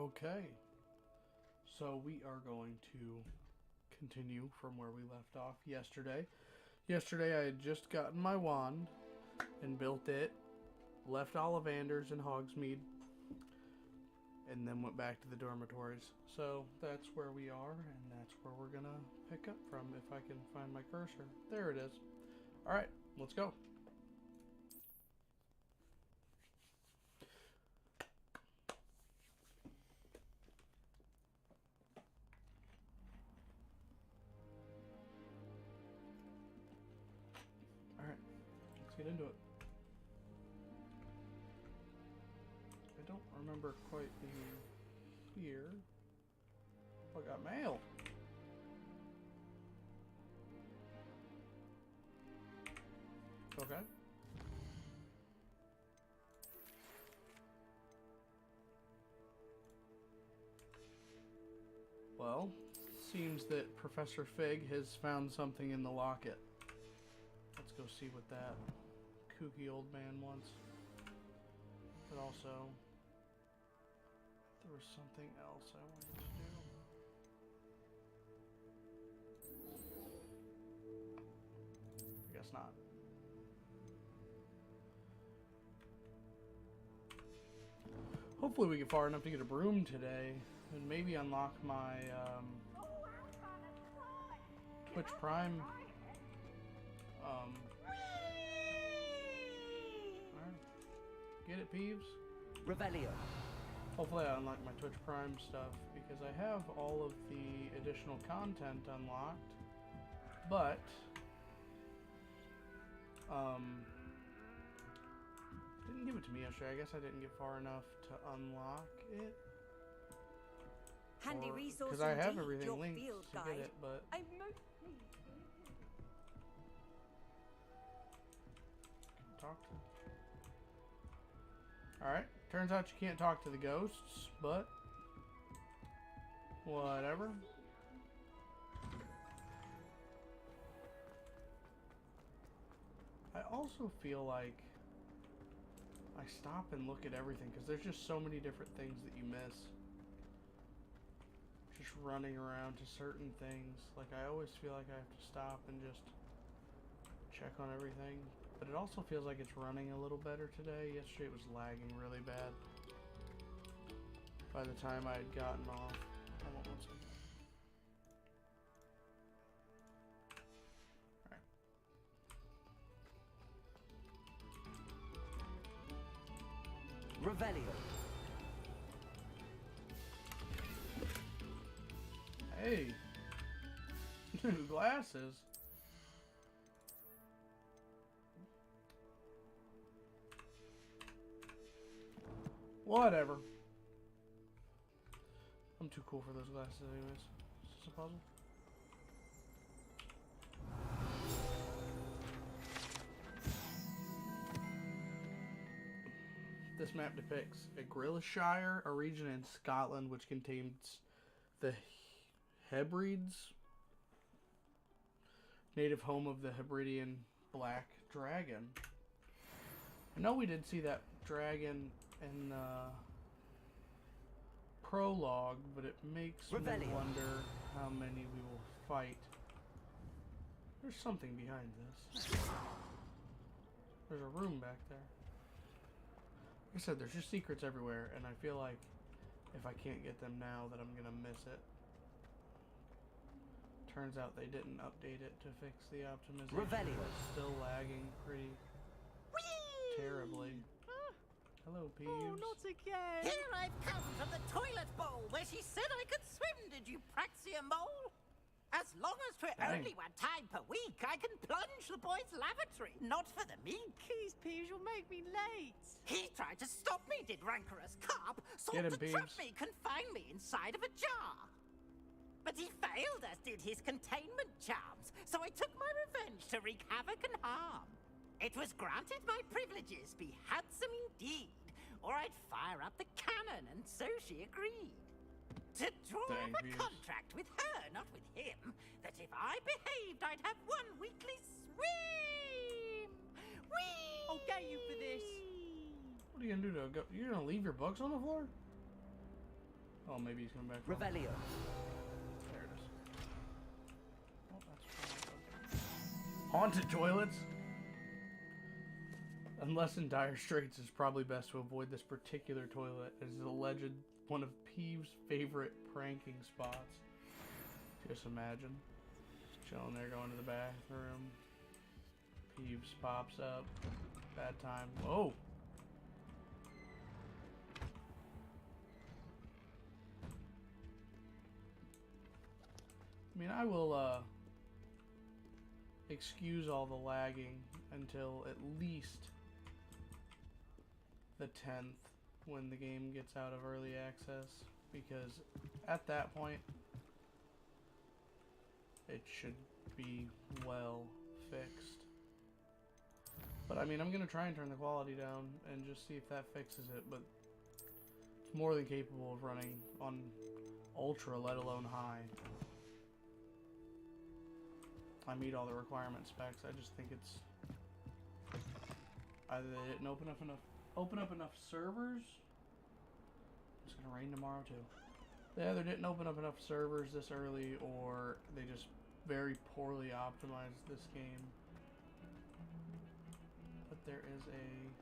Okay, so we are going to continue from where we left off yesterday. Yesterday I had just gotten my wand and built it, left Ollivanders in Hogsmeade, and then went back to the dormitories. So that's where we are, and that's where we're gonna pick up from if I can find my cursor. There it is. Alright, let's go. Alright, let's get into it. I don't remember quite being here. Oh, I got mail. Okay. Well, seems that Professor Fig has found something in the locket. Let's go see what that kooky old man wants. But also, there was something else I wanted to do. I guess not. Hopefully we get far enough to get a broom today and maybe unlock my Twitch Prime. Get it, Peeves? Revelio. Hopefully I unlock my Twitch Prime stuff because I have all of the additional content unlocked, but didn't give it to me yesterday. I guess I didn't get far enough to unlock it. Handy resource because I have indeed, everything your linked field to guide. get it, but I'm most talk to. Alright, turns out you can't talk to the ghosts, but whatever. I also feel like I stop and look at everything because there's just so many different things that you miss. Just running around to certain things. Like, I always feel like I have to stop and just check on everything. But it also feels like it's running a little better today. Yesterday it was lagging really bad. By the time I had gotten off. Hold on one second. Revelio. Hey! New glasses. Whatever. I'm too cool for those glasses anyways. Is this a puzzle? This map depicts a Shire, a region in Scotland which contains the Hebrides, native home of the Hebridean black dragon. I know we did see that dragon in the prologue, but it makes me wonder how many we will fight. There's something behind this. There's a room back there. Like I said, there's just secrets everywhere, and I feel like if I can't get them now, that I'm gonna miss it. Turns out they didn't update it to fix the optimization. It's still lagging pretty terribly. Hello, Peeves. Oh, not again! Here I've come from the toilet bowl where she said I could swim, did you praxia mole? As long as for only one time per week, I can plunge the boy's lavatory, not for the meek. Please, Peeves, you'll make me late. He tried to stop me, did rancorous carp, sought Get him, to trap Peeves. me, confine me inside of a jar. But he failed, as did his containment charms, so I took my revenge to wreak havoc and harm. It was granted my privileges be handsome indeed, or I'd fire up the cannon, and so she agreed. To draw Dang, up a Peeves. contract with her, not with him, that if I behaved, I'd have one weekly swim. Whee! I'll get you for this. What are you gonna do to go? You're gonna leave your books on the floor? Oh, maybe he's coming back. From... Revelio. There it is. Oh, that's fine. Haunted toilets? Unless in dire straits, it's probably best to avoid this particular toilet. It is alleged one of Peeves' favorite pranking spots. Just imagine. Chilling there, going to the bathroom. Peeves pops up. Bad time. Whoa! I mean, I will, excuse all the lagging until at least the 10th when the game gets out of early access, because at that point it should be well fixed. But I mean, I'm gonna try and turn the quality down and just see if that fixes it, but it's more than capable of running on ultra, let alone high. I meet all the requirement specs. I just think it's either they didn't open up enough servers. It's gonna rain tomorrow too. They either didn't open up enough servers this early, or they just very poorly optimized this game. But there is a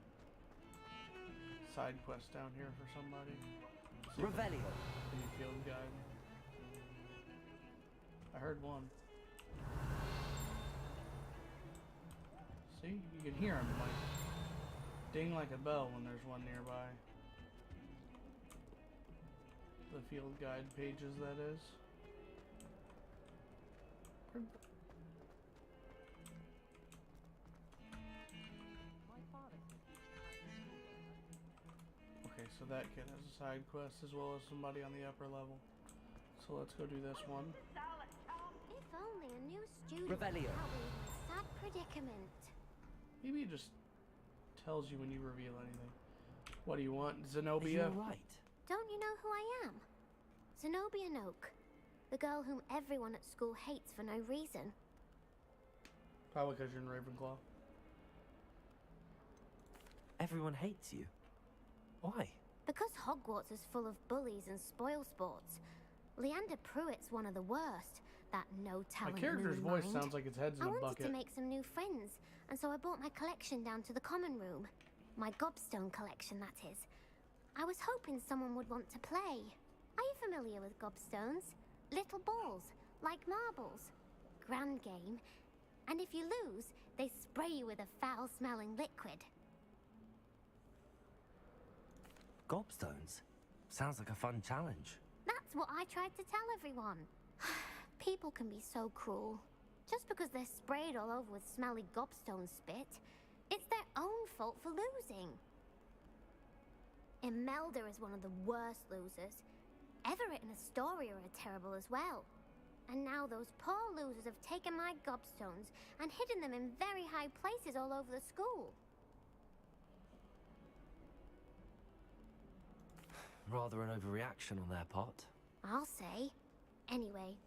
side quest down here for somebody. Revelio. The field guide. I heard one. See? You can hear him like ding like a bell when there's one nearby. The field guide pages, that is. Okay, so that kid has a side quest as well as somebody on the upper level. So let's go do this one. If only a new student Revelio. out in a sad predicament. Maybe it just tells you when you reveal anything. What do you want, Are Zenobia? you alright? Don't you know who I am? Zenobia Noak, the girl whom everyone at school hates for no reason. Probably because you're in Ravenclaw. Everyone hates you. Why? Because Hogwarts is full of bullies and spoilsports. Leander Pruitt's one of the worst. That My no-talent character's moon voice mind. sounds like its head's in I a wanted bucket. to make some new friends, and so I brought my collection down to the common room. My gobstone collection, that is. I was hoping someone would want to play. Are you familiar with gobstones? Little balls, like marbles. Grand game. And if you lose, they spray you with a foul-smelling liquid. Gobstones? Sounds like a fun challenge. That's what I tried to tell everyone. People can be so cruel. Just because they're sprayed all over with smelly gobstone spit, it's their own fault for losing. Imelda is one of the worst losers. Everett and Astoria are terrible as well. And now those poor losers have taken my gobstones and hidden them in very high places all over the school. Rather an overreaction on their part. I'll say. Anyway,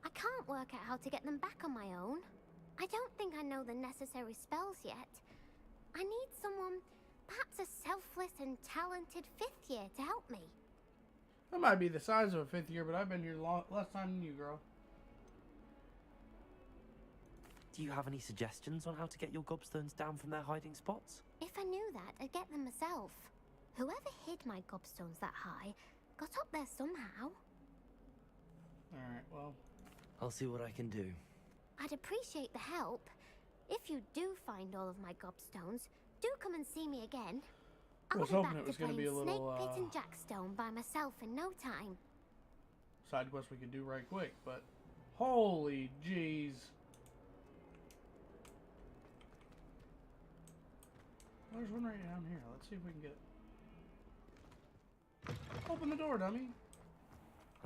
I can't work out how to get them back on my own. I don't think I know the necessary spells yet. I need someone, perhaps a selfless and talented fifth year to help me. I might be the size of a fifth year, but I've been here less time than you, girl. Do you have any suggestions on how to get your gobstones down from their hiding spots? If I knew that, I'd get them myself. Whoever hid my gobstones that high got up there somehow. Alright, well. I'll see what I can do. I'd appreciate the help. If you do find all of my gobstones, do come and see me again. I I'll was be hoping back it was to gonna playing be a little, Snake Pit and Jackstone by myself in no time. Side quest we could do right quick, but holy jeez. There's one right down here. Let's see if we can get it. Open the door, dummy.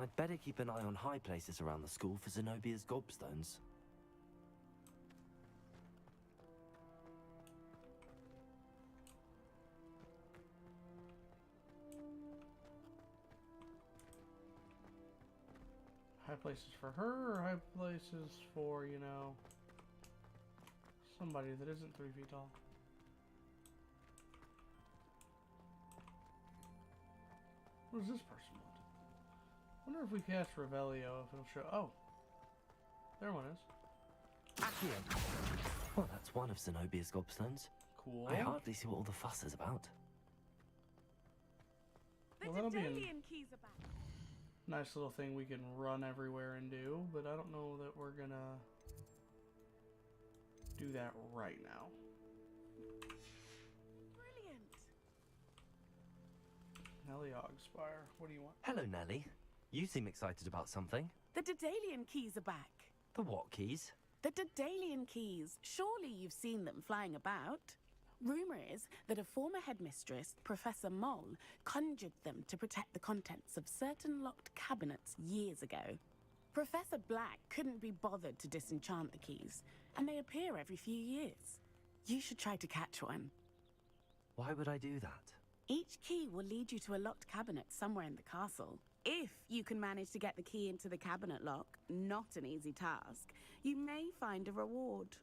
I'd better keep an eye on high places around the school for Zenobia's gobstones. High places for her, or high places for, you know, somebody that isn't 3 feet tall. What does this person want? Wonder if we cast Revelio, if it'll show. Oh, there one is. Accio. Well, that's one of Zenobia's gobstones. Cool. I hardly see what all the fuss is about. The Well, that'll be Daedalian keys are back. Nice little thing we can run everywhere and do, but I don't know that we're gonna do that right now. Brilliant. Nelly Ogspire, what do you want? Hello, Nelly. You seem excited about something. The Daedalian keys are back. The what keys? The Daedalian keys. Surely you've seen them flying about. Rumour is that a former headmistress, Professor Moll, conjured them to protect the contents of certain locked cabinets years ago. Professor Black couldn't be bothered to disenchant the keys, and they appear every few years. You should try to catch one. Why would I do that? Each key will lead you to a locked cabinet somewhere in the castle. If you can manage to get the key into the cabinet lock, not an easy task, you may find a reward.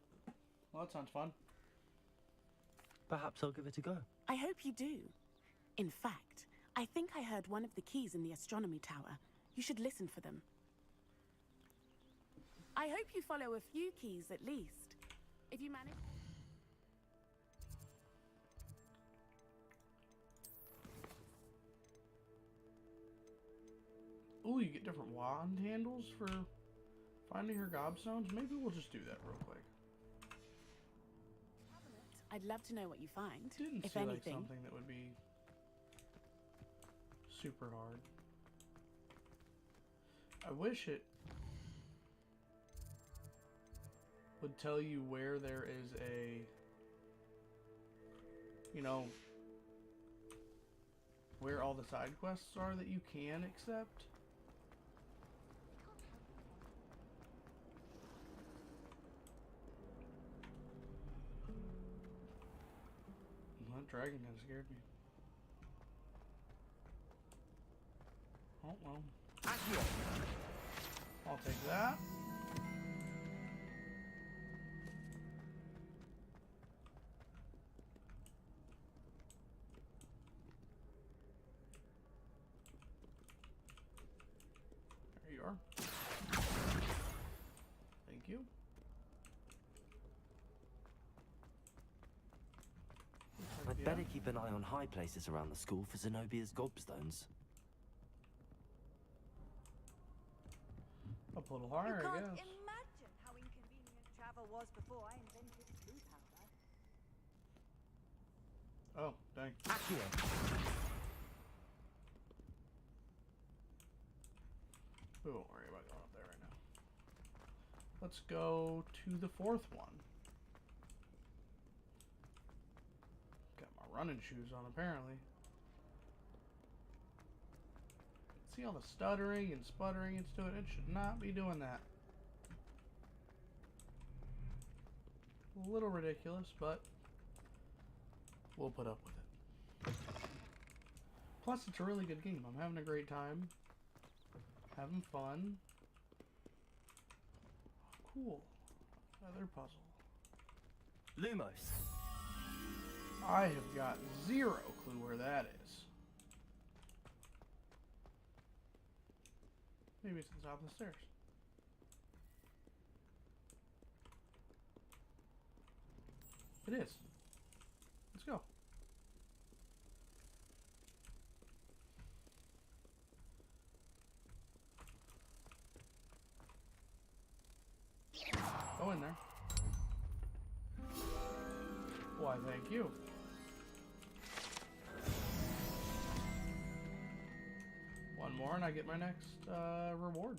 Well, that sounds fun. Perhaps I'll give it a go. I hope you do. In fact, I think I heard one of the keys in the astronomy tower. You should listen for them. I hope you follow a few keys at least. If you manage... Ooh, you get different wand handles for finding her gobstones? Maybe we'll just do that real quick. I'd love to know what you find, Didn't if see like anything. something that would be super hard. I wish it would tell you where there is a, you know, where all the side quests are that you can accept. That dragon kind of scared me. Oh well. I'll take that. There you are. Thank you. I'd better keep an eye on high places around the school for Zenobia's gobstones. Up a little higher, You I can't guess. imagine how inconvenient travel was before I invented blue powder. Oh, dang. Accio. We won't worry about going up there right now. Let's go to the fourth one. Got my running shoes on, apparently. See all the stuttering and sputtering it's doing? It should not be doing that. A little ridiculous, but we'll put up with it. Plus, it's a really good game. I'm having a great time. Having fun. Oh, cool. Another puzzle. Lumos. I have got zero clue where that is. Maybe it's at the top of the stairs. It is. Let's go. Go in there. Why, thank you. One more and I get my next reward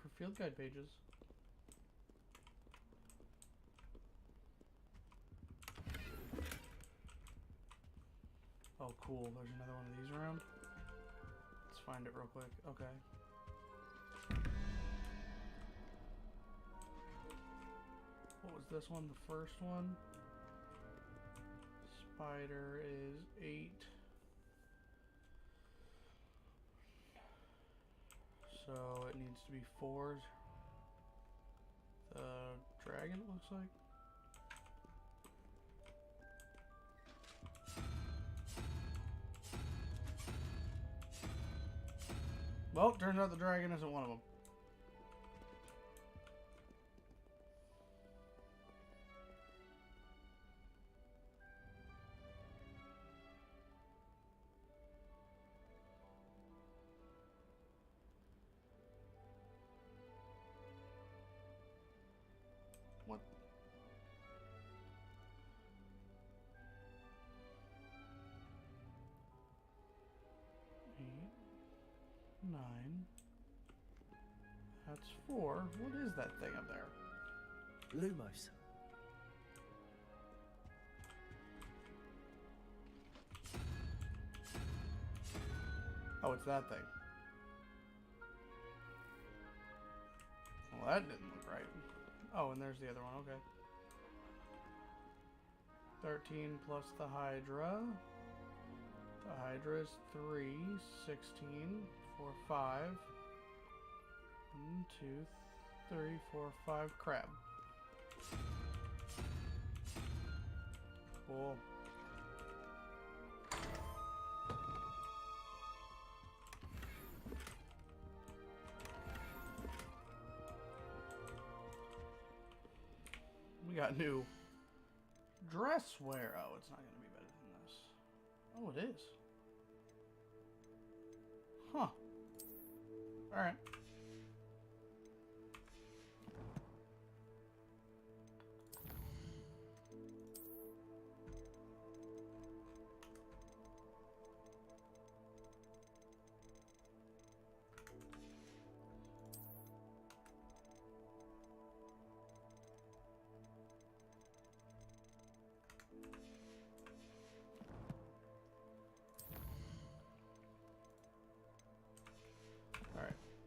for field guide pages. Oh cool, there's another one of these around. Let's find it real quick. Okay. What was this one? The first one? Spider is 8. So it needs to be 4. The dragon, it looks like. Well, turns out the dragon isn't one of them. What? Eight, 9. That's 4. What is that thing up there? Lumos. Oh, it's that thing. Well, that didn't look right. Oh, and there's the other one. Okay. 13 plus the Hydra. The Hydra is 3, 16, 4, 5. 1, 2, 3, 4, 5. Crab. Cool. We got new dress wear. Oh, it's not going to be better than this. Oh, it is. Huh. Alright.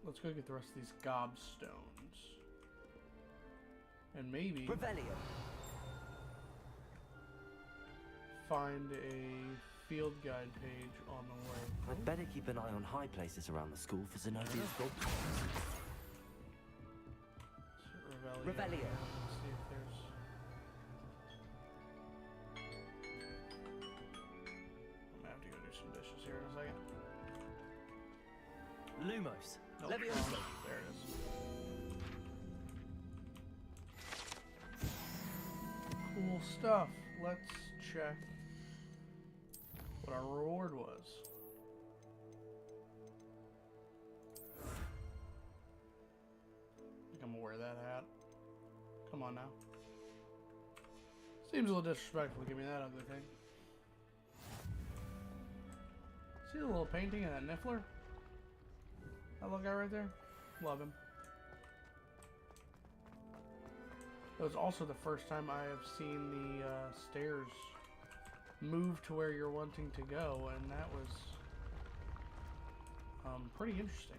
Let's go get the rest of these gobstones. And maybe Revelio. find a field guide page on the way. I'd better keep an eye on high places around the school for Zenobia's goblins. Revelio. Revelio. Let's see if there's... I'm gonna have to go do some dishes here in a second. Lumos. Nope. Levioso. There it is. Cool stuff. Let's check what our reward was. I think I'm gonna wear that hat. Come on now. Seems a little disrespectful to give me that ugly thing. See the little painting of that Niffler? That little guy right there? Love him. It was also the first time I have seen the stairs move to where you're wanting to go, and that was pretty interesting.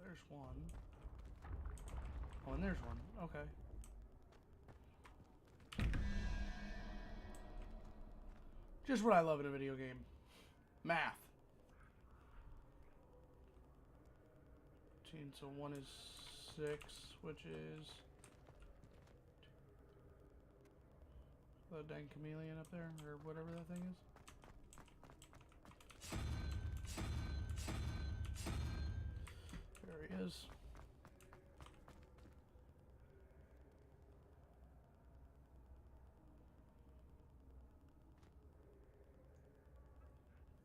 There's one. Oh, and there's one. Okay. Just what I love in a video game. Math. So 1 is 6, which is the dang chameleon up there, or whatever that thing is. There he is.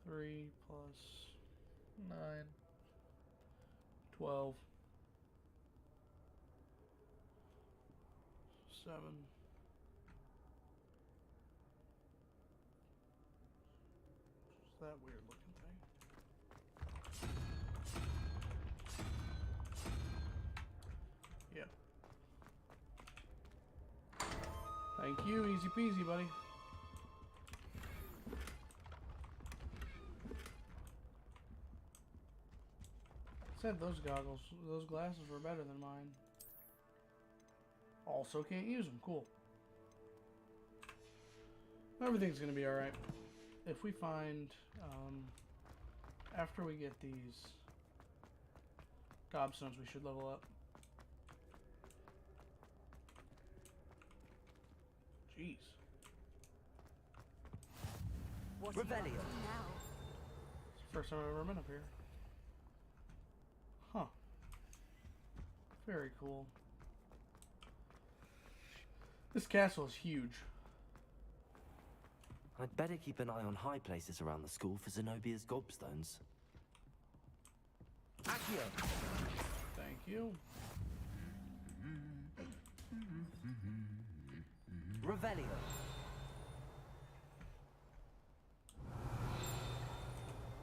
Three plus 9, 12, 7. What's that weird looking thing? Yep. Thank you, easy peasy, buddy. Said those goggles, those glasses were better than mine. Also can't use them. Cool. Everything's gonna be alright. If we find, after we get these gobstones, we should level up. Jeez. What are you up to Revelio. now? It's the first time I've ever been up here. Huh. Very cool. This castle is huge. I'd better keep an eye on high places around the school for Zenobia's gobstones. Accio! Thank you. Revelio!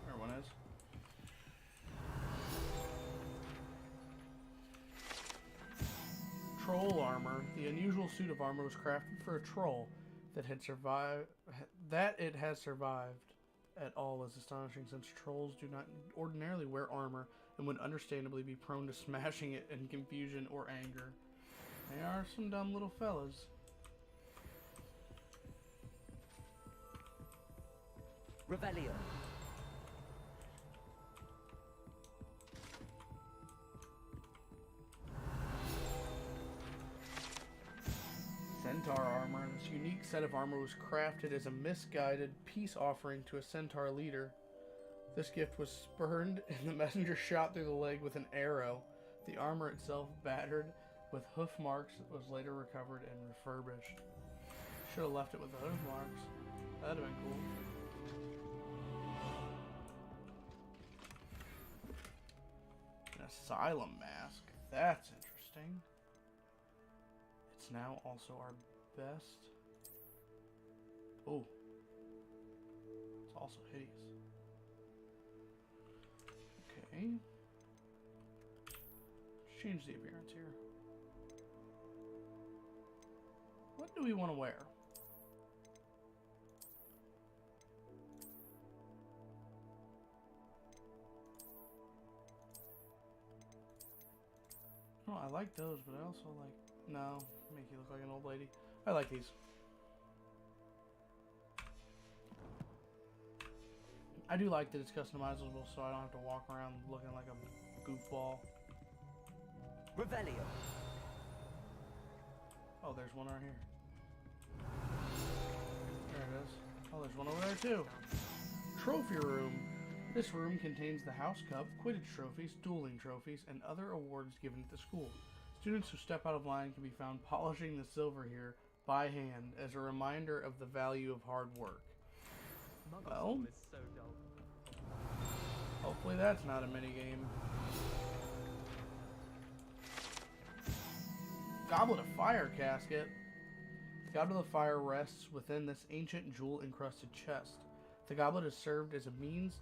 Everyone is. Troll armor. The unusual suit of armor was crafted for a troll that had survived. That it has survived at all is astonishing, since trolls do not ordinarily wear armor and would understandably be prone to smashing it in confusion or anger. They are some dumb little fellas. Revelio! Centaur armor. This unique set of armor was crafted as a misguided peace offering to a centaur leader. This gift was spurned and the messenger shot through the leg with an arrow. The armor itself, battered with hoof marks, was later recovered and refurbished. Should have left it with the hoof marks. That'd have been cool. An asylum mask. That's interesting. It's now also our best. Oh. It's also hideous. Okay. Let's change the appearance here. What do we want to wear? Oh, I like those, but I also like... No, make you look like an old lady. I like these. I do like that it's customizable, so I don't have to walk around looking like a goofball. Revelio! Oh, there's one right here. There it is. Oh, there's one over there too. Trophy room. This room contains the house cup, Quidditch trophies, dueling trophies, and other awards given at the school. Students who step out of line can be found polishing the silver here by hand as a reminder of the value of hard work. Well, hopefully that's not a minigame. Goblet of Fire casket. The Goblet of Fire rests within this ancient jewel-encrusted chest. The goblet has served as a means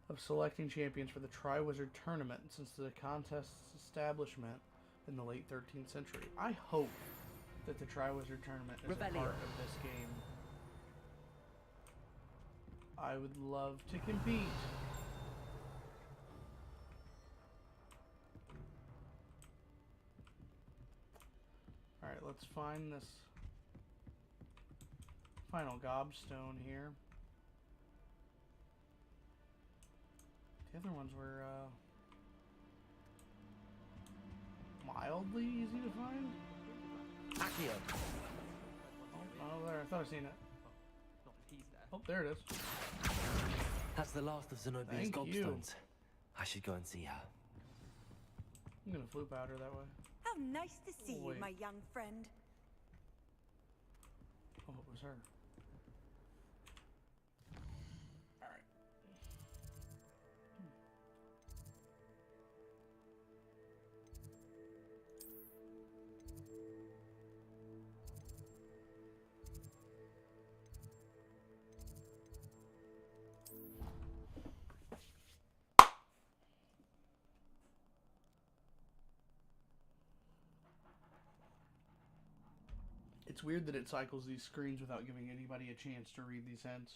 of selecting champions for the Triwizard Tournament since the contest's establishment in the late 13th century. I hope that the Triwizard Tournament is a part of this game. I would love to compete. Alright, let's find this final gobstone here. The other ones were mildly easy to find. Accio! Oh, there. I thought I seen it. Oh, there it is. That's the last of Zenobia's Thank you. gobstones. I should go and see her. I'm gonna floop out her that way. How nice to see you, Wait. my young friend. Oh, it was her. Alright. It's weird that it cycles these screens without giving anybody a chance to read these hints.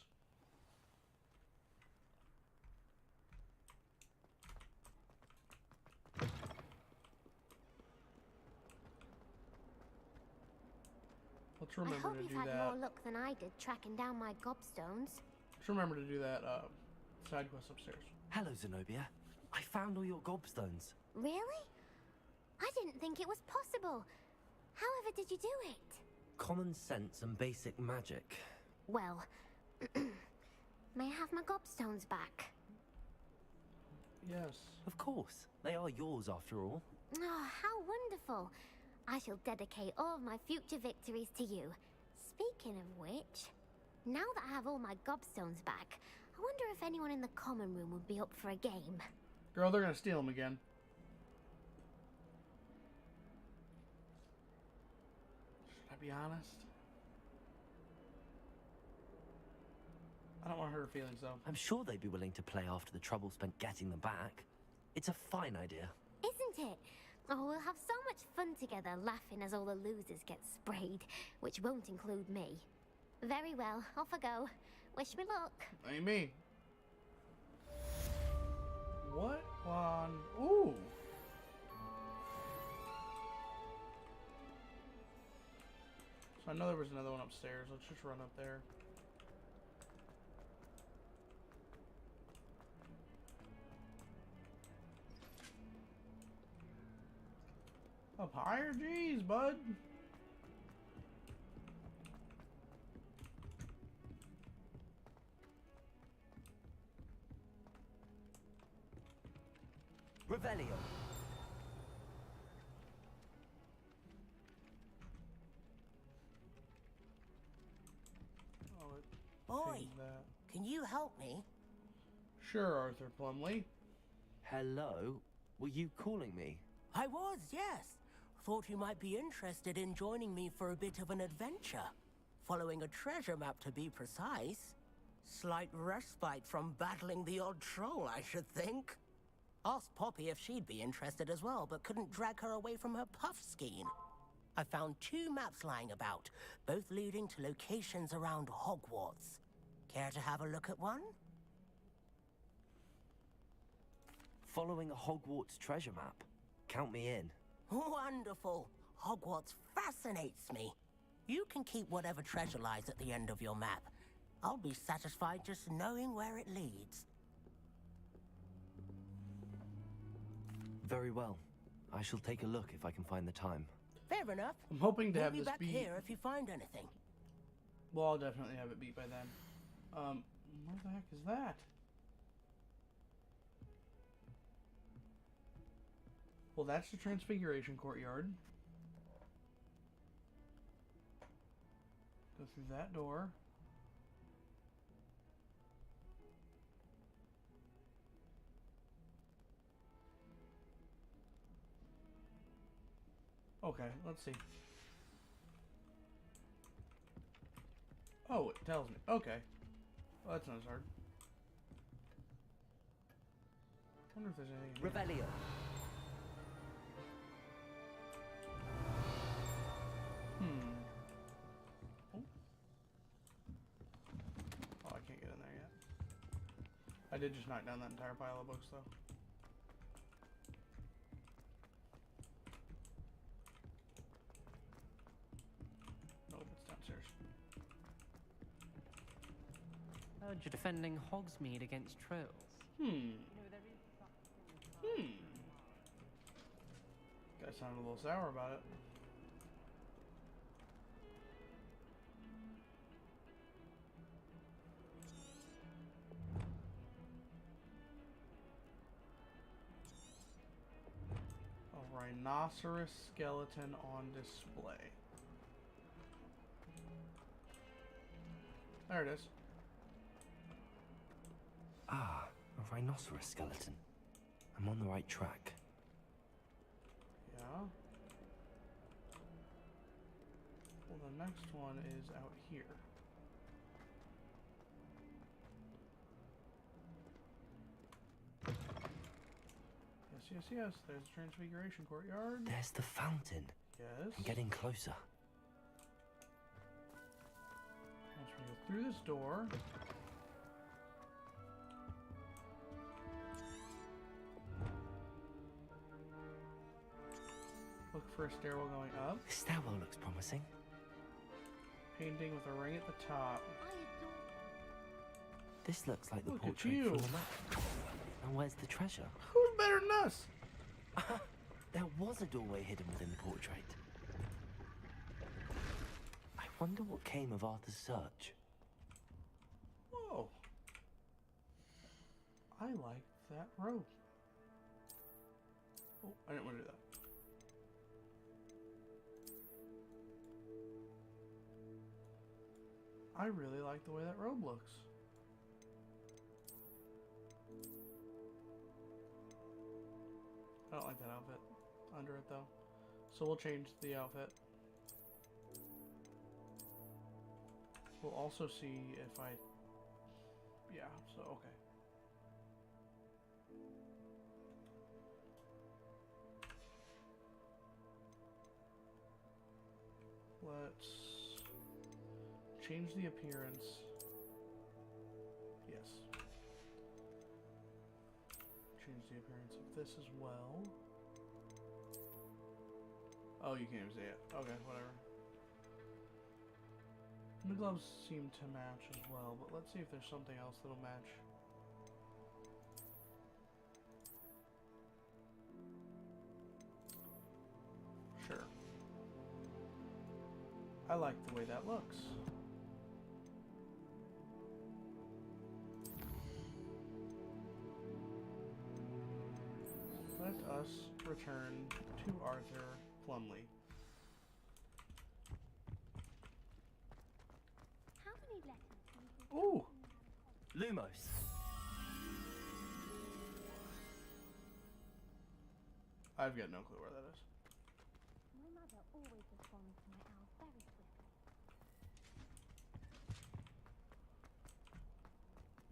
Let's I remember hope to you've do had that. more luck than I did tracking down my gobstones. Let's remember to do that side quest upstairs. Hello, Zenobia. I found all your gobstones. Really? I didn't think it was possible. However did you do it? Common sense and basic magic. Well, May I have my gobstones back? Yes. Of course. They are yours after all. Oh, how wonderful. I shall dedicate all of my future victories to you. Speaking of which, now that I have all my gobstones back, I wonder if anyone in the common room would be up for a game. Girl, they're gonna steal them again. Should I be honest? I don't want to hurt her feelings, though. I'm sure they'd be willing to play after the trouble spent getting them back. It's a fine idea. Isn't it? Oh, we'll have so much fun together laughing as all the losers get sprayed, which won't include me. Very well, off I go. Wish me luck. Ain't me. What on... Ooh! So I know there was another one upstairs. Let's just run up there. Up higher? Jeez, bud. Revelio. Oh, it Boy, pinged that. can you help me? Sure, Arthur Plumley. Hello? Were you calling me? I was, yes. Thought you might be interested in joining me for a bit of an adventure. Following a treasure map, to be precise. Slight respite from battling the odd troll, I should think. Asked Poppy if she'd be interested as well, but couldn't drag her away from her puff skein. I found 2 maps lying about, both leading to locations around Hogwarts. Care to have a look at one? Following a Hogwarts treasure map. Count me in. Wonderful. Hogwarts fascinates me. You can keep whatever treasure lies at the end of your map. I'll be satisfied just knowing where it leads. Very well. I shall take a look if I can find the time. Fair enough. I'm hoping to We'll have be this back beat. here if you find anything. Well, I'll definitely have it beat by then. Where the heck is that? Well, that's the Transfiguration Courtyard. Go through that door. Okay, let's see. Oh, it tells me. Okay. Well, that's not as hard. I wonder if there's anything in here. Revelio. Oh. Oh, I can't get in there yet. I did just knock down that entire pile of books, though. Nope, it's downstairs. Heard you're defending Hogsmeade against trolls. Guy sounded a little sour about it. A rhinoceros skeleton on display. There it is. Ah, a rhinoceros skeleton. I'm on the right track. Yeah. Well, the next one is out here. Yes, yes, yes. There's the Transfiguration Courtyard. There's the fountain. Yes. I'm getting closer. Once we go through this door. Look for a stairwell going up. This stairwell looks promising. Painting with a ring at the top. This looks like the Look at portrait you. from the map. And where's the treasure? Who's better than us? There was a doorway hidden within the portrait. I wonder what came of Arthur's search. Whoa. I like that rope. Oh, I didn't want to do that. I really like the way that robe looks. I don't like that outfit under it though. So we'll change the outfit. We'll also see if I... Yeah, so okay. Let's change the appearance. Yes. Change the appearance of this as well. Oh, you can't even see it. Okay, whatever. The gloves seem to match as well, but let's see if there's something else that'll match. Sure. I like the way that looks. Let us return to Arthur Plumley. How many letters do you think? Ooh! Lumos. I've got no clue where that is. My mother always responds to my owl very swiftly.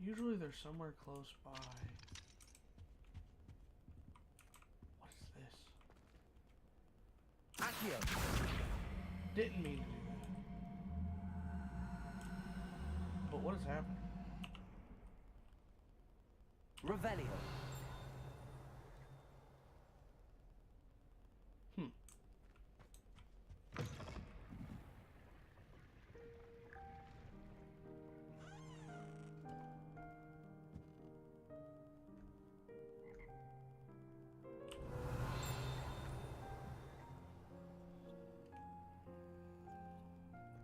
Usually they're somewhere close by. What is this? Accio. Didn't mean to do that. But what is happening? Revelio.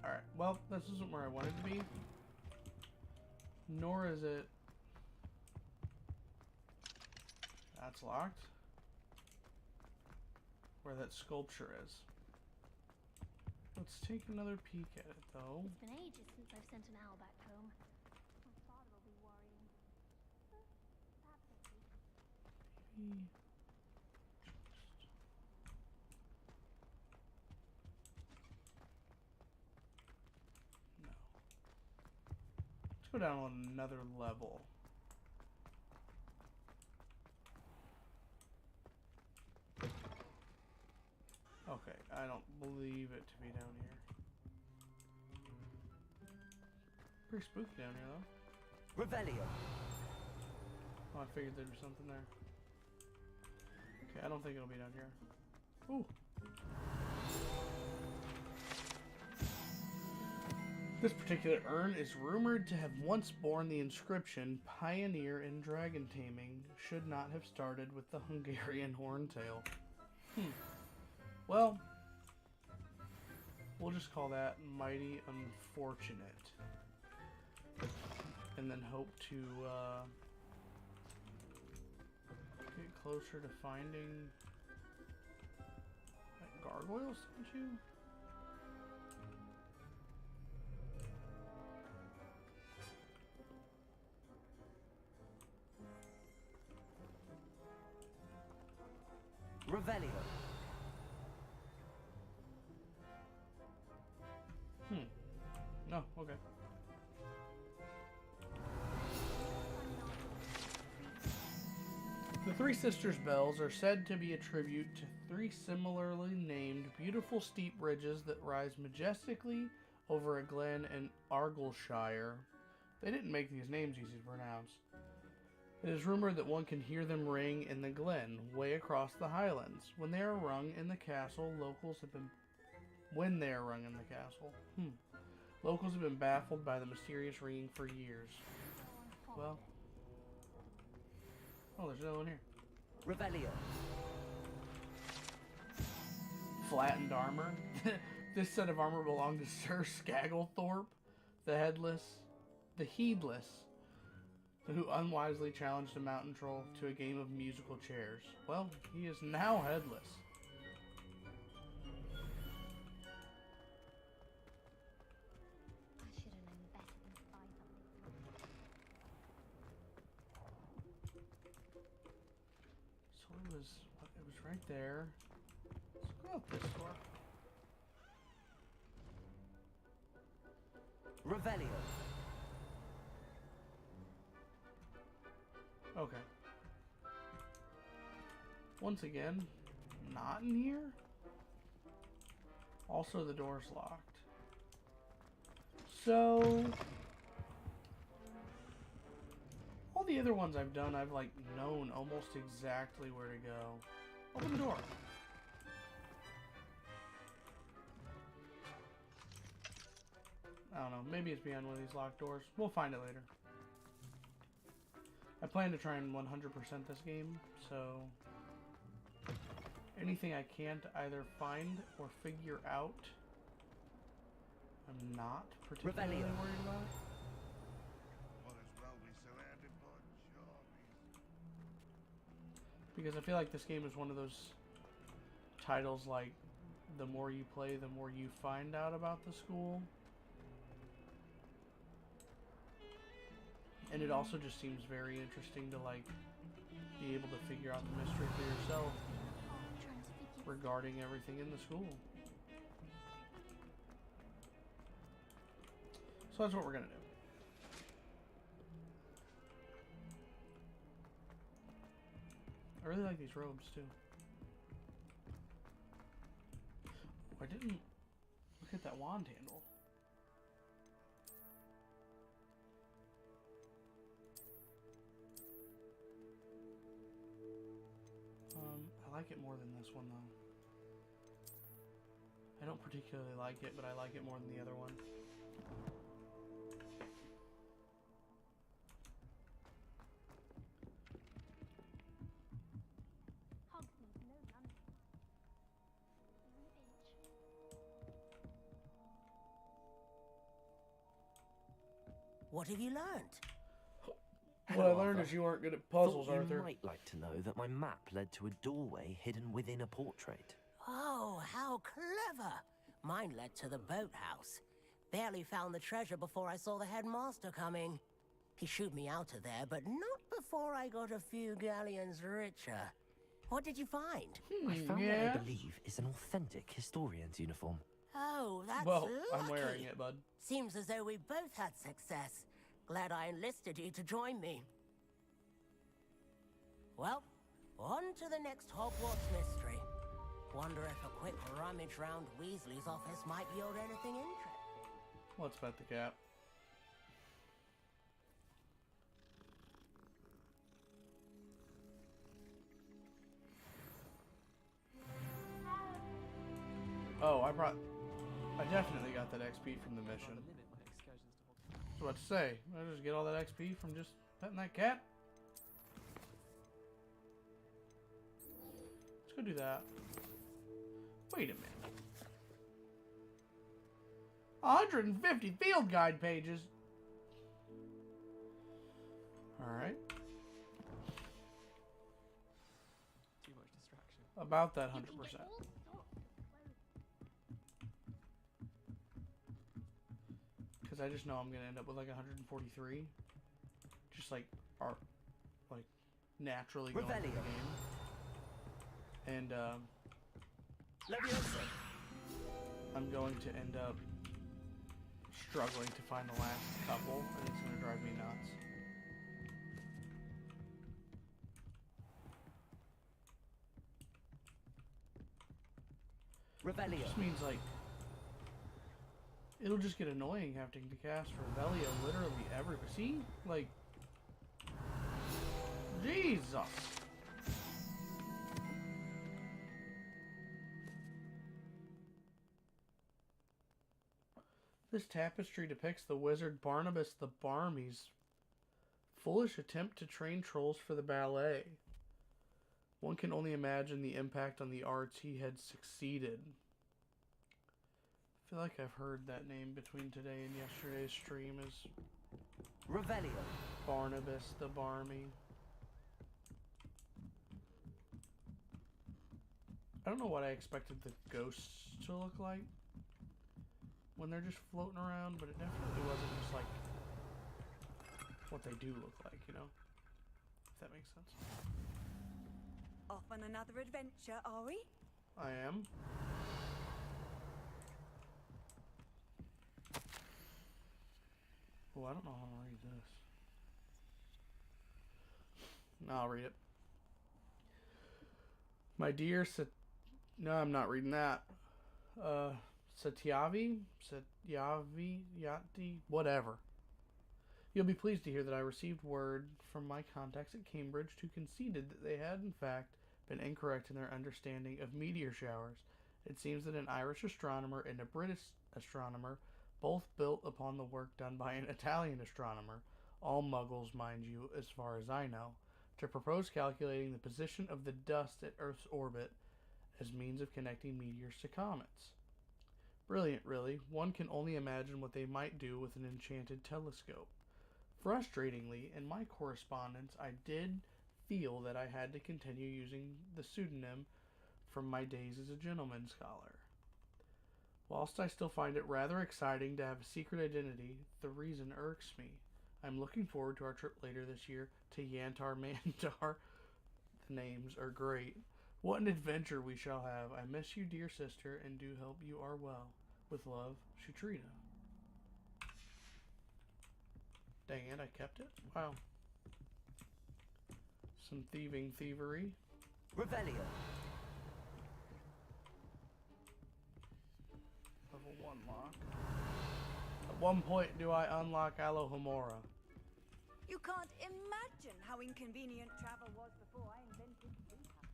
Alright, well, this isn't where I wanted to be. Nor is it... That's locked. Where that sculpture is. Let's take another peek at it, though. It's been ages since I've sent an owl back home. My father will be worrying. Perhaps next week. Maybe... No. Let's go down on another level. Okay, I don't believe it to be down here. Pretty spooky down here, though. Revelio. Oh, I figured there'd be something there. Okay, I don't think it'll be down here. Ooh. This particular urn is rumored to have once borne the inscription, "Pioneer in Dragon Taming should not have started with the Hungarian Horntail." Well, we'll just call that mighty unfortunate. And then hope to get closer to finding that gargoyle statue. Revelio. No, okay. The Three Sisters bells are said to be a tribute to three similarly named beautiful steep ridges that rise majestically over a glen in Argyllshire. They didn't make these names easy to pronounce. It is rumored that one can hear them ring in the glen, way across the highlands. When they are rung in the castle, locals have been baffled by the mysterious ringing for years. Well, oh, there's another one here. Revelio. Flattened armor. This set of armor belonged to Sir Skagglethorpe, the heedless. who unwisely challenged a mountain troll to a game of musical chairs. Well, he is now headless. I should have known better than to buy something. So it was right there. Let's go out this door. Revelio. Okay. Once again, not in here. Also, the door's locked. So, all the other ones I've done, I've like known almost exactly where to go. Open the door. I don't know. Maybe it's behind one of these locked doors. We'll find it later. I plan to try and 100% this game, so anything I can't either find or figure out, I'm not particularly worried about. Because I feel like this game is one of those titles like, the more you play, the more you find out about the school. And it also just seems very interesting to like be able to figure out the mystery for yourself regarding everything in the school. So that's what we're gonna do. I really like these robes too. Oh, I didn't look at that wand handle. I like it more than this one though. I don't particularly like it, but I like it more than the other one. What have you learned? What I learned is you aren't good at puzzles, Thought Arthur. You might like to know that my map led to a doorway hidden within a portrait. Oh, how clever! Mine led to the boathouse. Barely found the treasure before I saw the headmaster coming. He shooed me out of there, but not before I got a few galleons richer. What did you find? I found what I believe is an authentic historian's uniform. Oh, that's Well, lucky. I'm wearing it, bud. Seems as though we both had success. Glad I enlisted you to join me. Well, on to the next Hogwarts mystery. Wonder if a quick rummage round Weasley's office might yield anything interesting. Let's bet the cat. Oh, I definitely got that XP from the mission. I was about to say, I just get all that XP from just petting that cat. Let's go do that. Wait a minute. 150 field guide pages. Alright. Too much distraction. About that 100%. Because I just know I'm going to end up with like 143. Just like, naturally going through the game. And, I'm going to end up struggling to find the last couple, and it's going to drive me nuts. Revelio. This means, like, it'll just get annoying having to cast Revelio literally everywhere. See? Like, Jesus! This tapestry depicts the wizard Barnabas the Barmy's foolish attempt to train trolls for the ballet. One can only imagine the impact on the arts he had succeeded. I feel like I've heard that name between today and yesterday's stream as Revelio. Barnabas the Barmy. I don't know what I expected the ghosts to look like when they're just floating around, but it definitely wasn't just like what they do look like, you know? If that makes sense. Off on another adventure, are we? I am. Oh, I don't know how to read this. No, I'll read it. My dear No, I'm not reading that. Satyavi? Yati? Whatever. You'll be pleased to hear that I received word from my contacts at Cambridge who conceded that they had, in fact, been incorrect in their understanding of meteor showers. It seems that an Irish astronomer and a British astronomer both built upon the work done by an Italian astronomer, all muggles, mind you, as far as I know, to propose calculating the position of the dust at Earth's orbit as means of connecting meteors to comets. Brilliant, really. One can only imagine what they might do with an enchanted telescope. Frustratingly, in my correspondence, I did feel that I had to continue using the pseudonym from my days as a gentleman scholar. Whilst I still find it rather exciting to have a secret identity, the reason irks me. I'm looking forward to our trip later this year to Yantar Mantar. The names are great. What an adventure we shall have. I miss you, dear sister, and do hope you are well. With love, Shutrina. Dang it, I kept it? Wow. Some thievery. Revelio. Level 1 lock. At one point do I unlock Alohomora. You can't imagine how inconvenient travel was before I invented recap.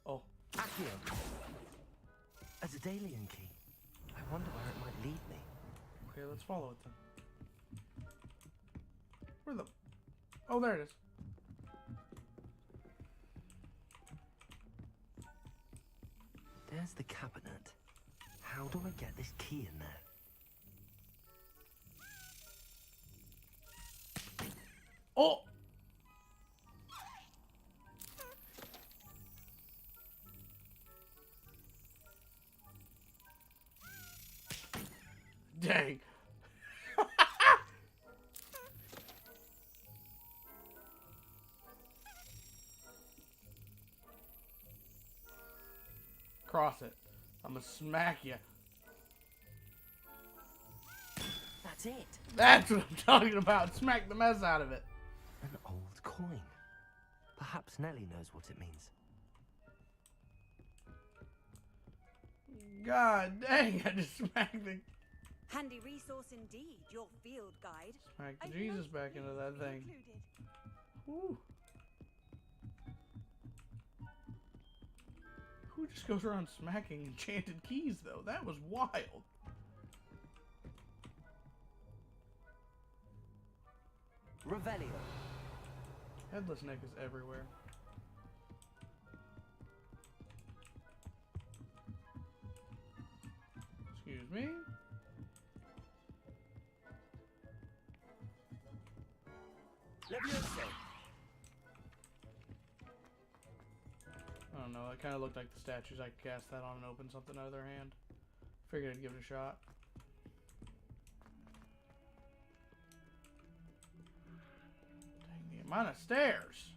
Oh. Accio. A Daedalian key. I wonder where it might lead me. Okay, let's follow it then. Where the... Oh, there it is. There's the cabinet. How do I get this key in there? Oh! Dang. Cross it. I'm gonna smack you. That's it. That's what I'm talking about. Smack the mess out of it. An old coin. Perhaps Nellie knows what it means. God dang, I just smacked the... Handy resource indeed, your field guide. Smack the A Jesus nice back into that fee thing. included. Woo. Who just goes around smacking enchanted keys, though? That was wild. Revelio. Headless Neck is everywhere. Excuse me? Levioso. I don't know, it kind of looked like the statues. I could cast that on and open something out of their hand. Figured I'd give it a shot. Dang, the amount of stairs!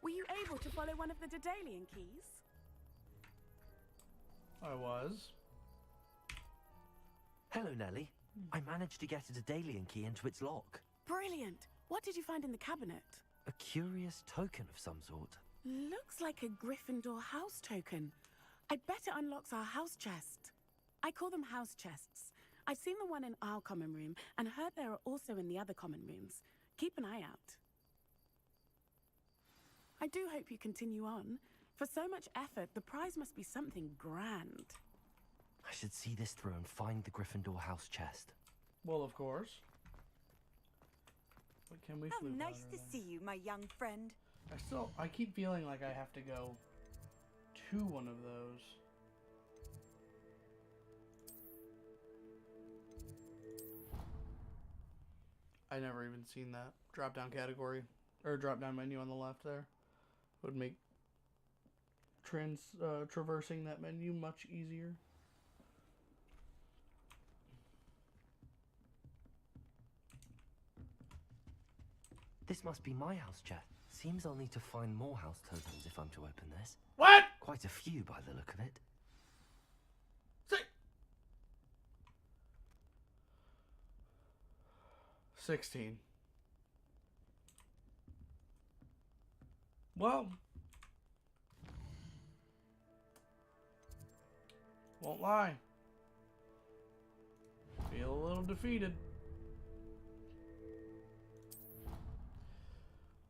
Were you able to follow one of the Daedalian keys? I was. Hello, Nellie. I managed to get a Daedalian key into its lock. Brilliant. What did you find in the cabinet? A curious token of some sort. Looks like a Gryffindor house token. I bet it unlocks our house chest. I call them house chests. I've seen the one in our common room and heard there are also in the other common rooms. Keep an eye out. I do hope you continue on. For so much effort, the prize must be something grand. I should see this through and find the Gryffindor house chest. Well, of course. But can we How flip nice out to of see you, my young friend. I keep feeling like I have to go to one of those. I never even seen that drop down category or drop down menu on the left there. Would make traversing that menu much easier. This must be my house chest. Seems I'll need to find more house tokens if I'm to open this. What? Quite a few by the look of it. 16. Well, won't lie. Feel a little defeated.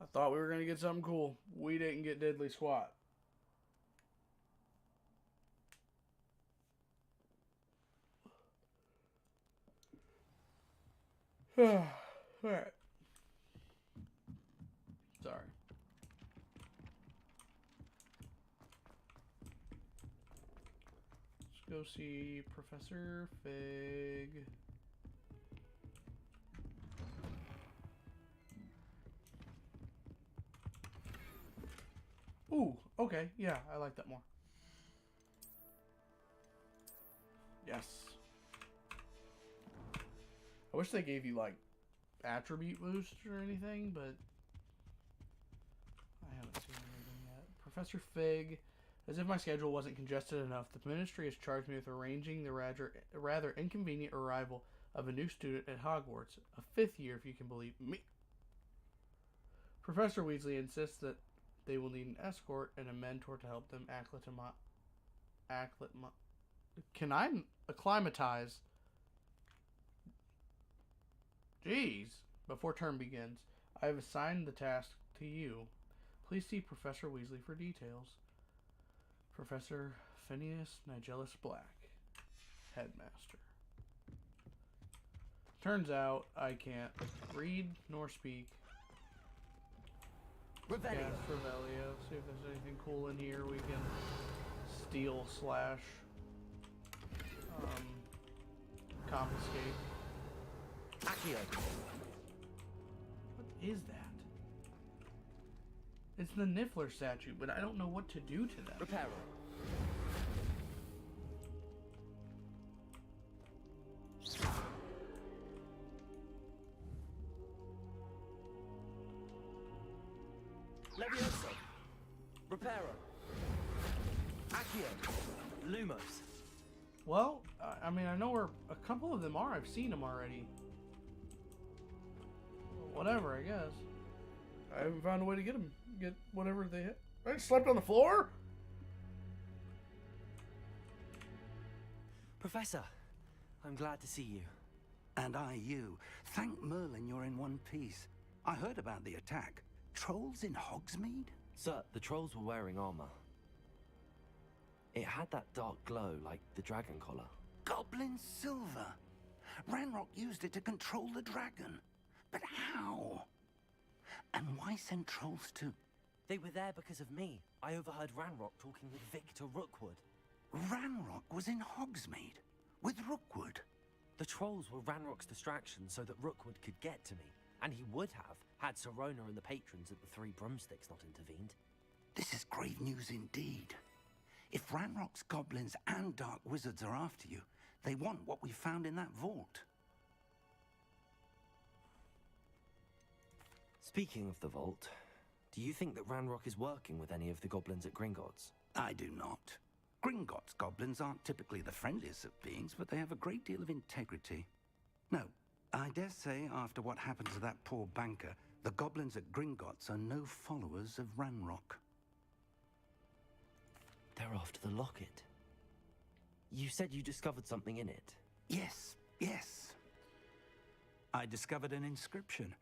I thought we were going to get something cool. We didn't get diddly squat. Alright. Sorry. Let's go see Professor Fig. Ooh, okay, yeah, I like that more. Yes. I wish they gave you, like, attribute boost or anything, but I haven't seen anything yet. Professor Fig, as if my schedule wasn't congested enough, the ministry has charged me with arranging the rather inconvenient arrival of a new student at Hogwarts, a 5th year if you can believe me. Professor Weasley insists that they will need an escort and a mentor to help them acclimatize. Jeez. Before term begins, I have assigned the task to you. Please see Professor Weasley for details. Professor Phineas Nigellus Black, Headmaster. Turns out I can't read nor speak. Revelio. Cast Revelio. See if there's anything cool in here we can steal slash confiscate. Accio. What is that? It's the Niffler statue, but I don't know what to do to them. Reparo. Levioso. Reparo. Accio. Lumos. Well, I mean, I know where a couple of them are. I've seen them already. Whatever, I guess. I haven't found a way to get them. Get whatever they hit. I slept on the floor? Professor, I'm glad to see you. And I you. Thank Merlin you're in one piece. I heard about the attack. Trolls in Hogsmeade? Sir, the trolls were wearing armor. It had that dark glow like the dragon collar. Goblin silver. Ranrock used it to control the dragon. But how? And why send trolls to... They were there because of me. I overheard Ranrock talking with Victor Rookwood. Ranrock was in Hogsmeade with Rookwood. The trolls were Ranrock's distraction so that Rookwood could get to me. And he would have, had Serona and the patrons at the Three Broomsticks not intervened. This is grave news indeed. If Ranrock's goblins and dark wizards are after you, they want what we found in that vault. Speaking of the vault, do you think that Ranrock is working with any of the goblins at Gringotts? I do not. Gringotts goblins aren't typically the friendliest of beings, but they have a great deal of integrity. No, I dare say after what happened to that poor banker, the goblins at Gringotts are no followers of Ranrock. They're after the locket. You said you discovered something in it. Yes, yes. I discovered an inscription.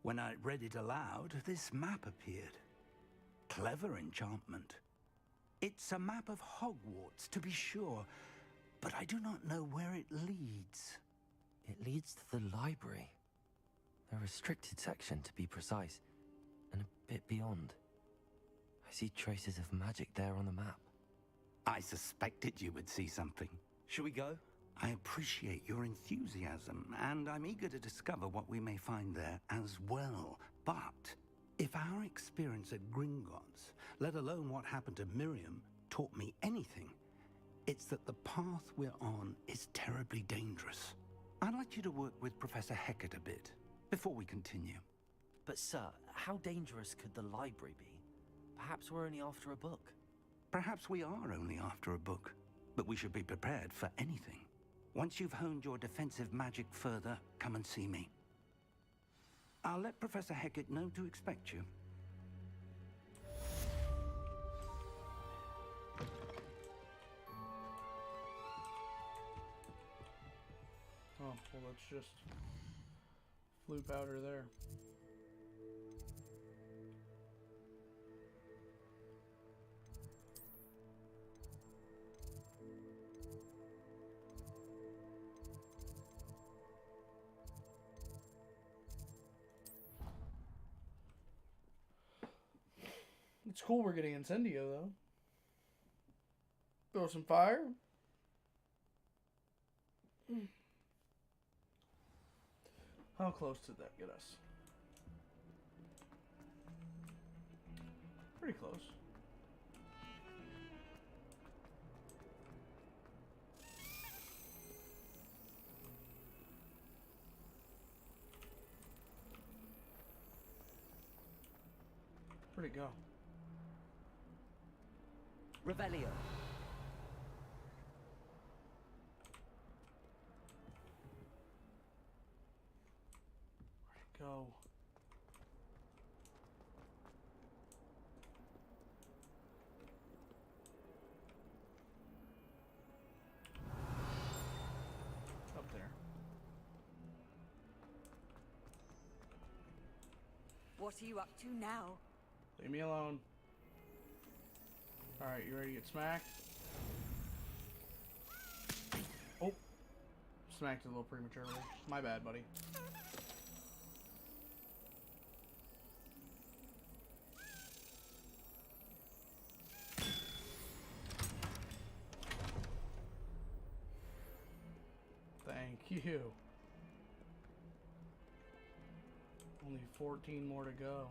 When I read it aloud, this map appeared. clever enchantment. It's a map of Hogwarts, to be sure, but I do not know where it leads. It leads to the library. A restricted section, to be precise, and a bit beyond. I see traces of magic there on the map. I suspected you would see something. Shall we go? I appreciate your enthusiasm, and I'm eager to discover what we may find there as well. But if our experience at Gringotts, let alone what happened to Miriam, taught me anything, it's that the path we're on is terribly dangerous. I'd like you to work with Professor Hecat a bit before we continue. But sir, how dangerous could the library be? Perhaps we're only after a book. Perhaps we are only after a book, but we should be prepared for anything. Once you've honed your defensive magic further, come and see me. I'll let Professor Hecat know to expect you. Oh, well, let's just flute powder there. It's cool we're getting Incendio, though. Throw some fire. How close did that get us? Pretty close. Where'd it go? Revelio. Where'd it go? Up there. What are you up to now? Leave me alone. Alright, you ready to get smacked? Oh. Smacked it a little prematurely. My bad, buddy. Thank you. Only 14 more to go.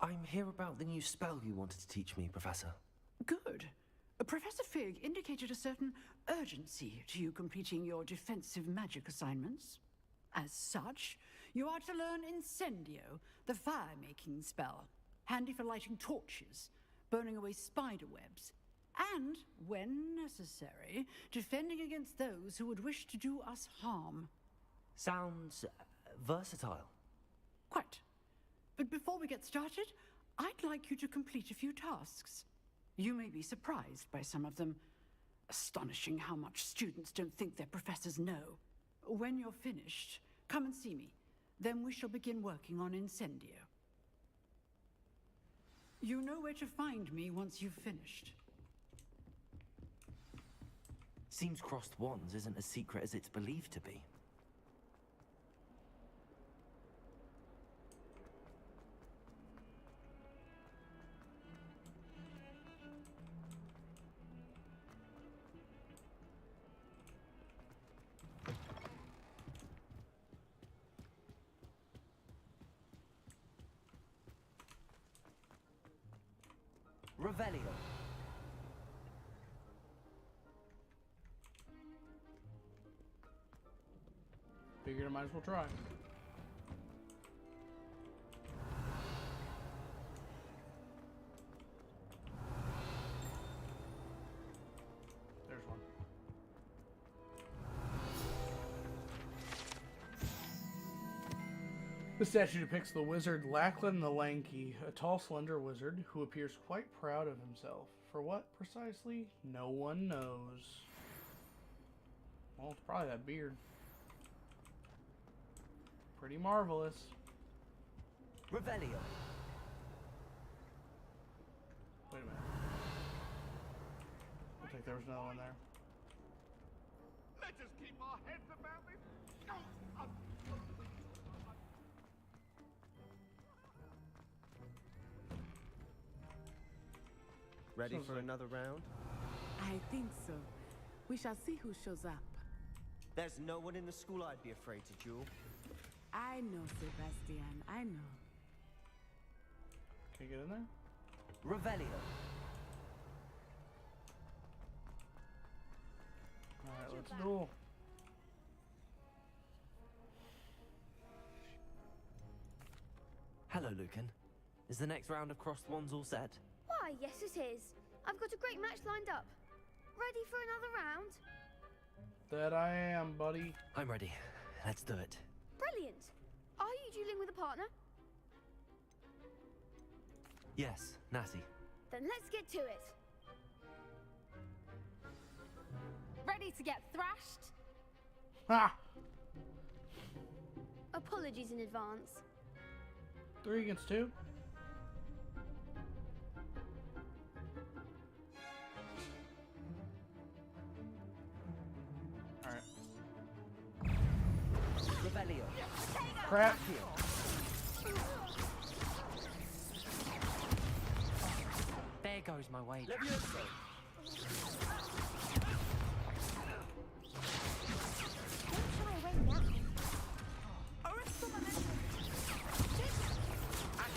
I'm here about the new spell you wanted to teach me, Professor. Good. Professor Fig indicated a certain urgency to you completing your defensive magic assignments. As such, you are to learn Incendio, the fire-making spell, handy for lighting torches, burning away spider webs, and, when necessary, defending against those who would wish to do us harm. Sounds versatile. Quite. But before we get started, I'd like you to complete a few tasks. You may be surprised by some of them. Astonishing how much students don't think their professors know. When you're finished, come and see me. Then we shall begin working on Incendio. You know where to find me once you've finished. Seems crossed wands isn't as secret as it's believed to be. Revelio. Figured I might as well try. There's one. The statue depicts the wizard Lachlan the Lanky, a tall, slender wizard who appears quite proud of himself. For what precisely? No one knows. Well, it's probably that beard. pretty marvelous. Revelio. Wait a minute. I think there was another one there. Let us keep our heads about this. Ready Sounds for like- another round? I think so. We shall see who shows up. There's no one in the school I'd be afraid to duel. I know, Sebastian. I know. Can you get in there? Revelio. Alright, let's duel. Hello, Lucan. Is the next round of crossed wands all set? Why, yes it is. I've got a great match lined up. Ready for another round? That I am, buddy. I'm ready. Let's do it. Brilliant. Are you dueling with a partner? Yes, Natty. Then let's get to it. Ready to get thrashed? Ha! Apologies in advance. 3 against 2. Alright. Revelio. Crap. There goes my wager. Don't shy away now. Arresto momentum. Act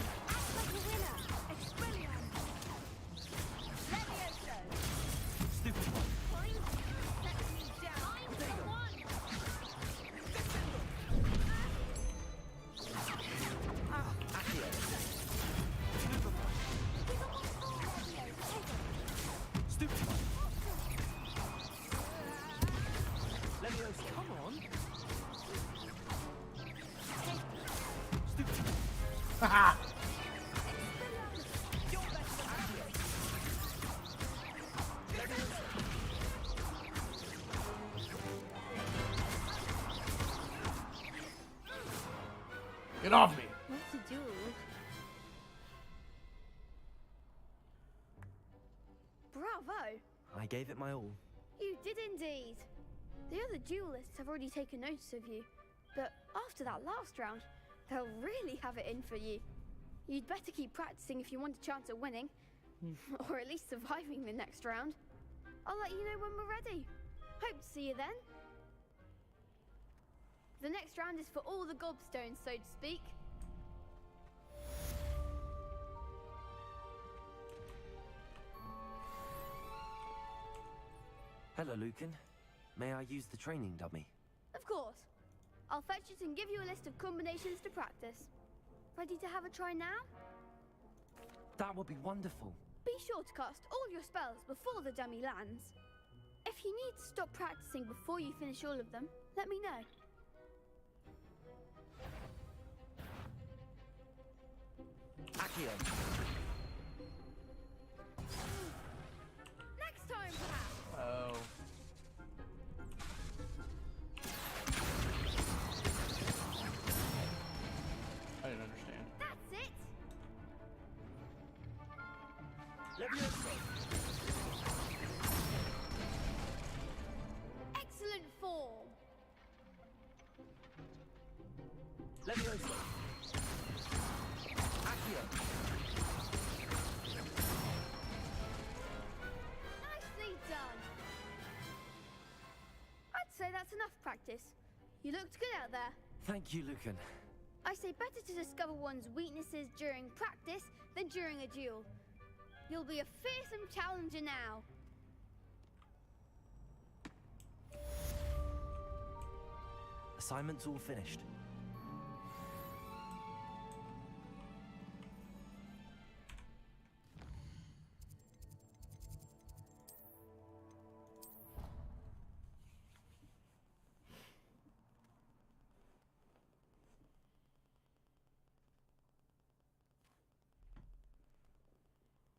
like a winner. Expelliarmus. Levioso. Stupid one. Set me down. I'm the one. Accio. Stupid one. Levioso. Come on. Stupid one. Haha! You're better than Accio. Get off me! What's a duel? Bravo. I gave it my all. You did indeed. The other duelists have already taken notice of you, but after that last round, they'll really have it in for you. You'd better keep practicing if you want a chance at winning, or at least surviving the next round. I'll let you know when we're ready. Hope to see you then. The next round is for all the gobstones, so to speak. Hello, Lucan. May I use the training dummy? Of course. I'll fetch it and give you a list of combinations to practice. Ready to have a try now? That would be wonderful. Be sure to cast all your spells before the dummy lands. If you need to stop practicing before you finish all of them, let me know. Accio. Next time, perhaps! Oh. I didn't understand. That's it! Levioso. Excellent form! Levioso. Accio. Nicely done! I'd say that's enough practice. You looked good out there. Thank you, Lucan. I say better to discover one's weaknesses during practice than during a duel. You'll be a fearsome challenger now. Assignment's all finished.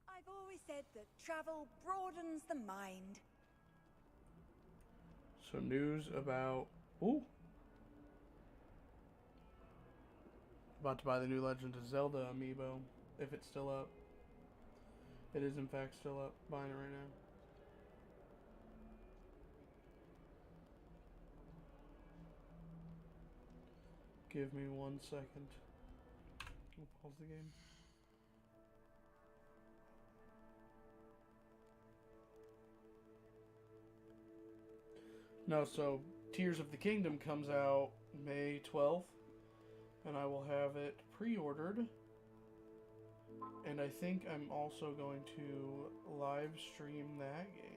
I've always said that travel broadens the mind. So news about... Ooh. About to buy the new Legend of Zelda amiibo, if it's still up. It is in fact still up. Buying it right now. Give me 1 second. I'll pause the game. No, so Tears of the Kingdom comes out May 12th, and I will have it pre-ordered. And I think I'm also going to live stream that game.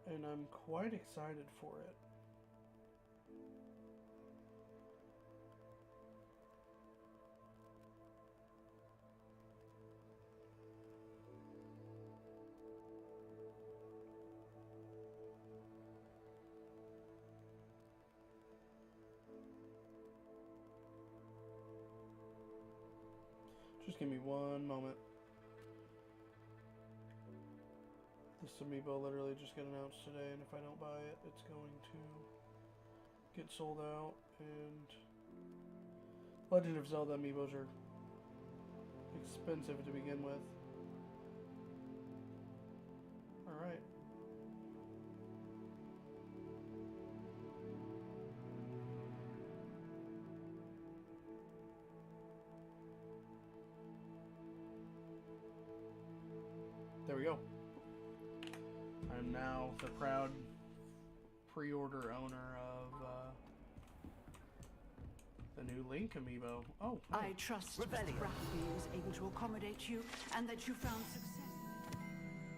And I'm quite excited for it. Just give me 1 moment. This amiibo literally just got announced today, and if I don't buy it, it's going to get sold out. And Legend of Zelda amiibos are expensive to begin with. Alright. There we go. I'm now the proud pre-order owner of the new Link amiibo. Oh, I trust that Raffi is able to accommodate you and that you found success.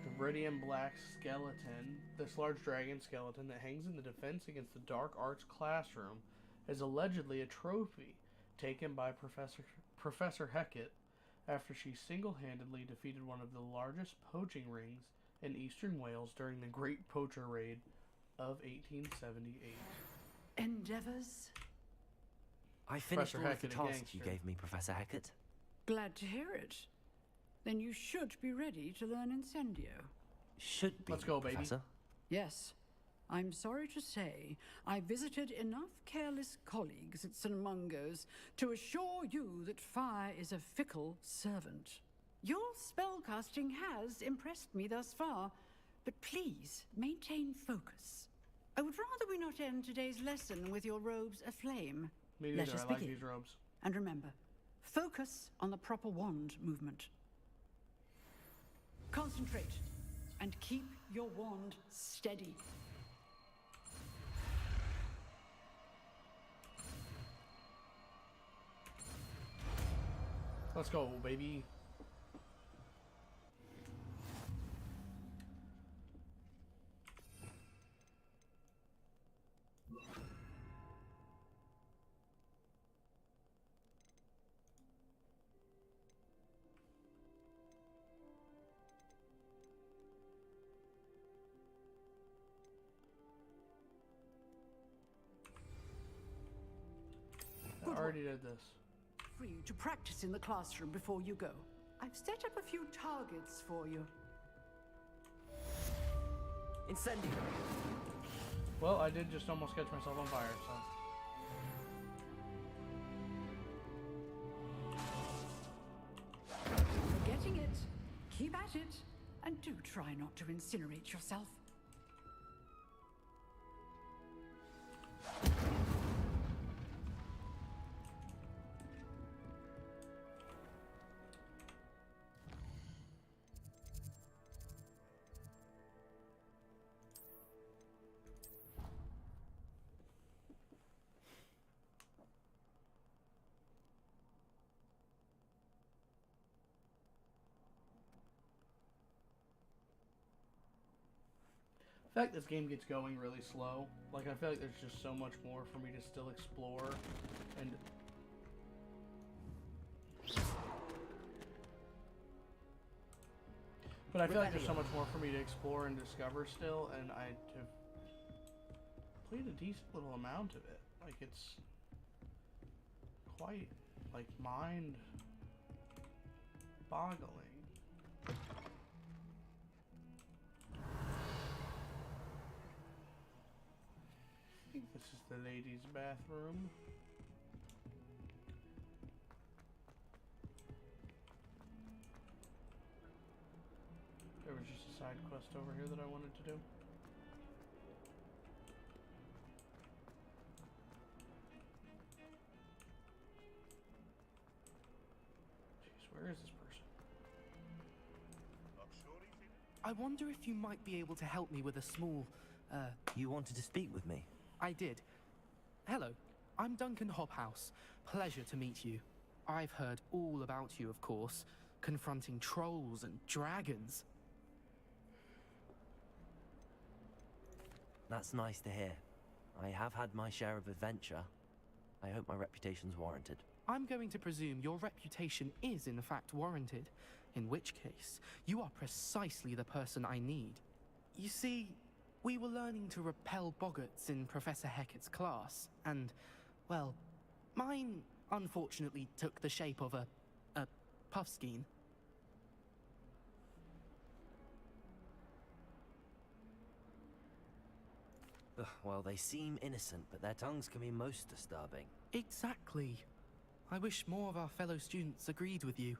The Viridian Black Skeleton, this large dragon skeleton that hangs in the Defense Against the Dark Arts classroom, is allegedly a trophy taken by Professor Hecat after she single-handedly defeated one of the largest poaching rings in eastern Wales during the Great Poacher Raid of 1878. Endeavors? I finished all of the Professor Hecat, a tasks you gangster. gave me, Professor Hecat. Glad to hear it. Then you should be ready to learn Incendio. Should be, Let's go, baby. Professor. Yes. I'm sorry to say, I visited enough careless colleagues at St. Mungo's to assure you that fire is a fickle servant. Your spellcasting has impressed me thus far, but please maintain focus. I would rather we not end today's lesson with your robes aflame. Me Let neither, us I like begin. these robes. And remember, focus on the proper wand movement. Concentrate and keep your wand steady. Let's go, baby. I already did this. For you to practice in the classroom before you go. I've set up a few targets for you. Incendio. Well, I did just almost catch myself on fire, so. You're getting it. Keep at it. And do try not to incinerate yourself. I feel like this game gets going really slow. Like, I feel like there's just so much more for me to still explore. And but I feel like there's so much more for me to explore and discover still, and I have played a decent little amount of it. Like, it's quite, like, mind-boggling. This is the ladies' bathroom. There was just a side quest over here that I wanted to do. Jeez, where is this person? I wonder if you might be able to help me with a small, You wanted to speak with me? I did. Hello, I'm Duncan Hobhouse. Pleasure to meet you. I've heard all about you, of course, confronting trolls and dragons. That's nice to hear. I have had my share of adventure. I hope my reputation's warranted. I'm going to presume your reputation is in fact warranted, in which case, you are precisely the person I need. You see, we were learning to repel boggarts in Professor Hecat's class, and, well, mine unfortunately took the shape of a puffskein. Ugh, well, they seem innocent, but their tongues can be most disturbing. Exactly. I wish more of our fellow students agreed with you.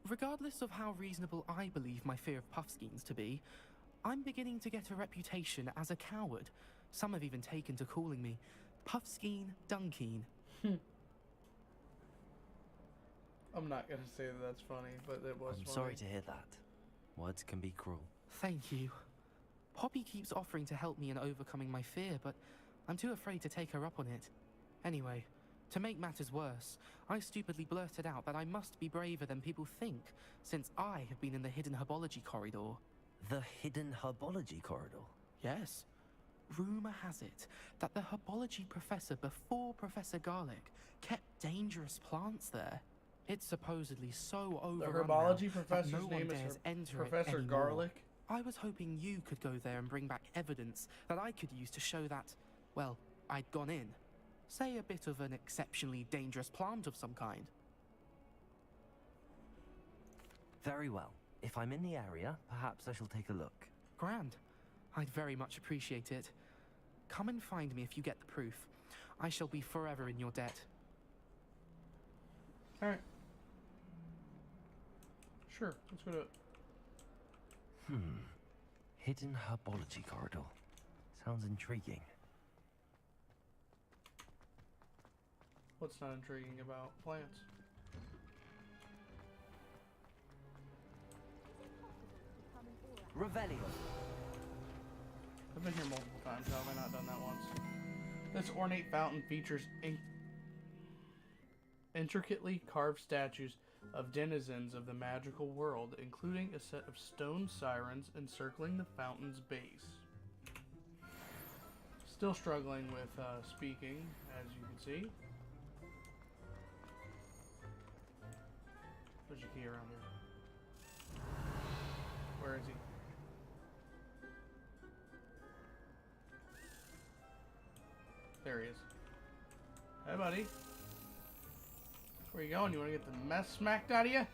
Regardless of how reasonable I believe my fear of puffskeins to be, I'm beginning to get a reputation as a coward. Some have even taken to calling me Puffskeen Dunkeen. I'm not gonna say that that's funny, but it was I'm funny. sorry to hear that. Words can be cruel. Thank you. Poppy keeps offering to help me in overcoming my fear, but I'm too afraid to take her up on it. Anyway, to make matters worse, I stupidly blurted out that I must be braver than people think, since I have been in the hidden herbology corridor. The hidden herbology corridor? Yes. Rumor has it that the herbology professor before Professor Garlic kept dangerous plants there. It's supposedly so The overrun herbology now professor's that no one name is dares enter Professor it anymore. Garlic? I was hoping you could go there and bring back evidence that I could use to show that, well, I'd gone in. Say a bit of an exceptionally dangerous plant of some kind. Very well. If I'm in the area, perhaps I shall take a look. Grand. I'd very much appreciate it. Come and find me if you get the proof. I shall be forever in your debt. Alright. Sure, let's go do it. Hidden herbology corridor. Sounds intriguing. What's not intriguing about plants? Revelio. I've been here multiple times. How have I not done that once? This ornate fountain features intricately carved statues of denizens of the magical world, including a set of stone sirens encircling the fountain's base. Still struggling with speaking, as you can see. There's a key around here. Where is he? There he is. Hey, buddy. Where you going? You want to get the mess smacked out of you?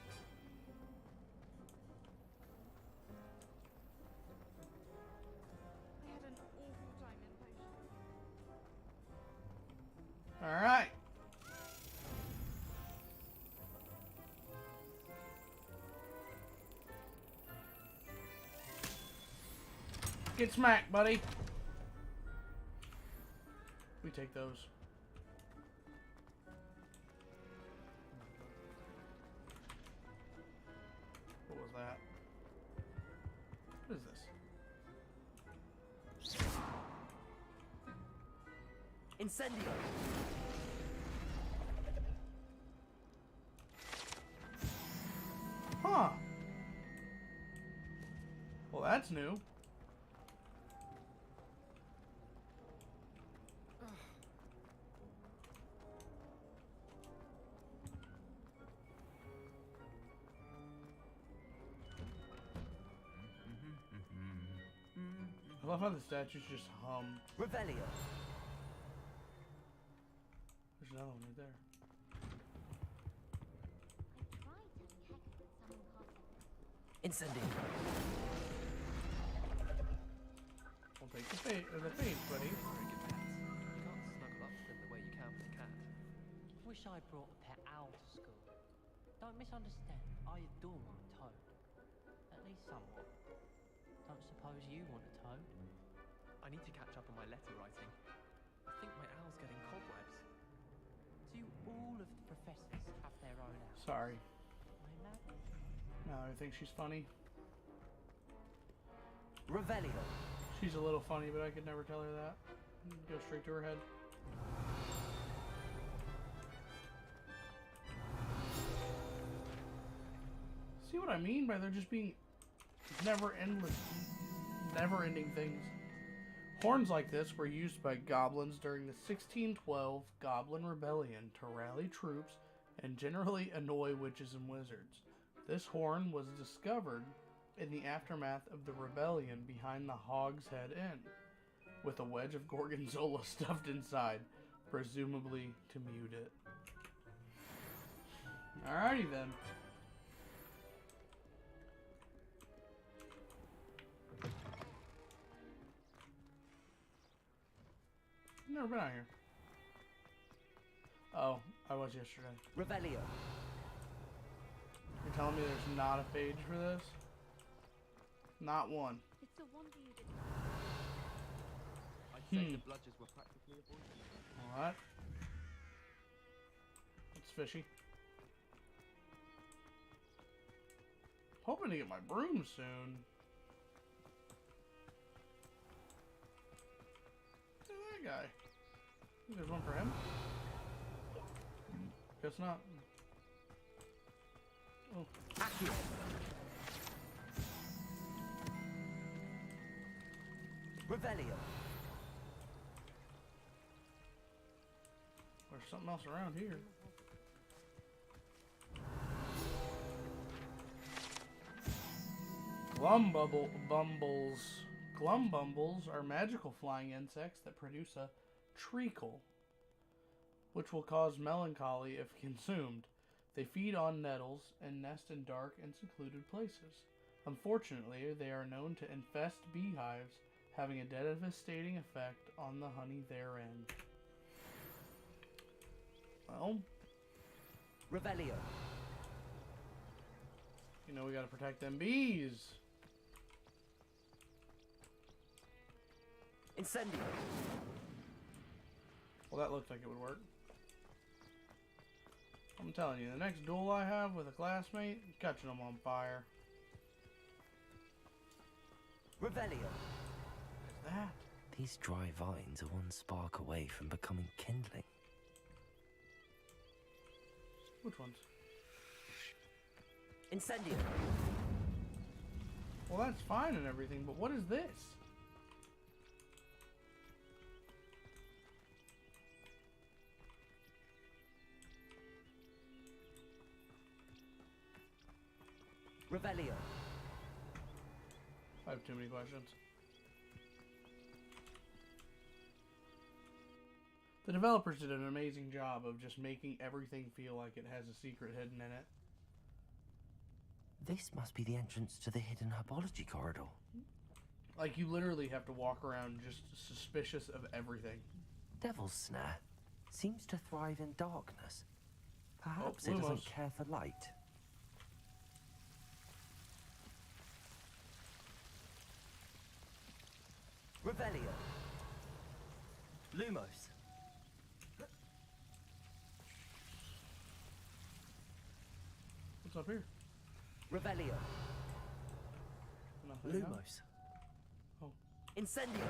Alright. Get smacked, buddy. We take those. What was that? What is this? Incendio! Huh. Well, that's new. I love how the statues just hum. Revelio. There's another one right there. Incendio. We'll take the face, buddy. wish I'd brought a pet owl to school. Don't misunderstand. I adore my toad. At least somewhat. Don't suppose you want a toad? I need to catch up on my letter writing. I think my owl's getting cobwebs. Do all of the professors have their own owl? Sorry. My madness. No, I think she's funny. Revelio. She's a little funny, but I could never tell her that. Go straight to her head. See what I mean by there just being never-ending things. Horns like this were used by goblins during the 1612 Goblin Rebellion to rally troops and generally annoy witches and wizards. This horn was discovered in the aftermath of the rebellion behind the Hogshead Inn, with a wedge of gorgonzola stuffed inside, presumably to mute it. Alrighty then. Never been out here. Oh, I was yesterday. Revelio. You're telling me there's not a page for this? Not one. It's a wonder you didn't. I'd say the bludgers were practically avoided. Alright. It's fishy. Hoping to get my broom soon. Look at that guy. There's one for him. Guess not. Oh. Revelio. There's something else around here. Glumbumbles. Glumbumbles are magical flying insects that produce a treacle, which will cause melancholy if consumed. They feed on nettles and nest in dark and secluded places. Unfortunately, they are known to infest beehives, having a devastating effect on the honey therein. Well, Revelio. You know we gotta protect them bees. Incendio. Well, that looked like it would work. I'm telling you, the next duel I have with a classmate, catching them on fire. Revelio. What's that? These dry vines are one spark away from becoming kindling. Which ones? Incendio. Well, that's fine and everything, but what is this? Revelio. I have too many questions. The developers did an amazing job of just making everything feel like it has a secret hidden in it. This must be the entrance to the hidden herbology corridor. Like, you literally have to walk around just suspicious of everything. Devil's Snare seems to thrive in darkness. Perhaps it Lumos. doesn't care for light. Revelio. Lumos. What's up here? Revelio. Nothing, huh? Lumos. Oh. Incendio.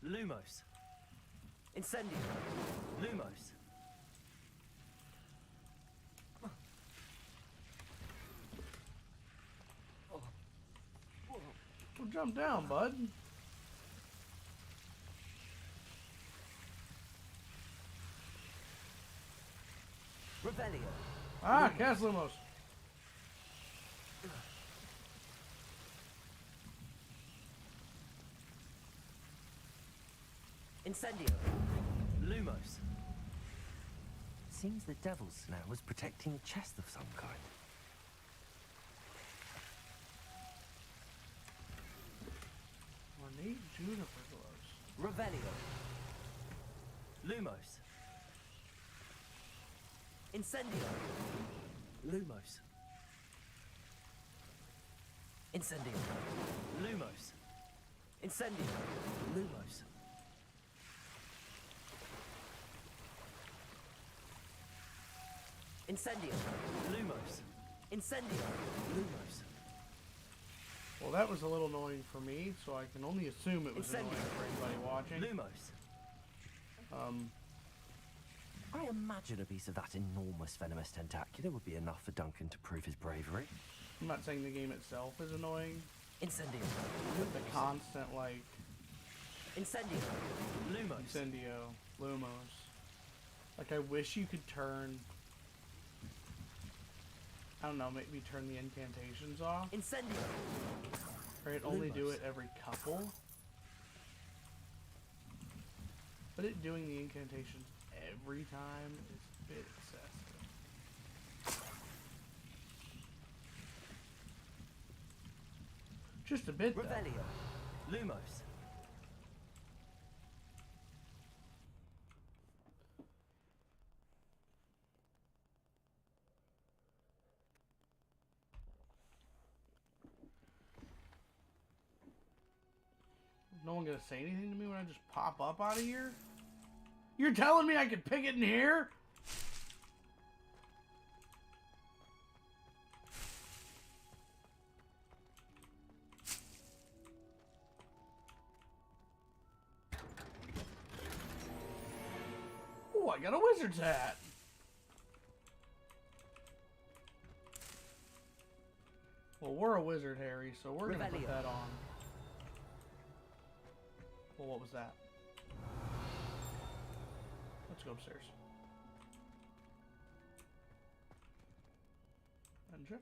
Lumos. Incendio. Lumos. Well, jump down, bud. Revelio. Ah, cast Lumos. Incendio. Lumos. Seems the Devil's Snare was protecting a chest of some kind. Innate juniper glows. Revelio. Lumos. Incendio. Lumos. Incendio. Lumos. Incendio. Lumos. Incendio. Lumos. Incendio. Lumos. Well, that was a little annoying for me, so I can only assume it was Incendio. annoying for anybody watching. Lumos. I imagine a piece of that enormous venomous tentacular would be enough for Duncan to prove his bravery. I'm not saying the game itself is annoying. Incendio. But the constant, like... Incendio. Lumos. Incendio. Lumos. Like, I wish you could turn... I don't know, maybe turn the incantations off. Incendio. Or it only do it every couple. But it doing the incantations every time is a bit excessive. Just a bit, though. Revelio. Lumos. No one gonna say anything to me when I just pop up out of here? You're telling me I could pick it in here? Oh, I got a wizard's hat. Well, we're a wizard, Harry, so we're gonna put that on. Well, what was that? Let's go upstairs. And check.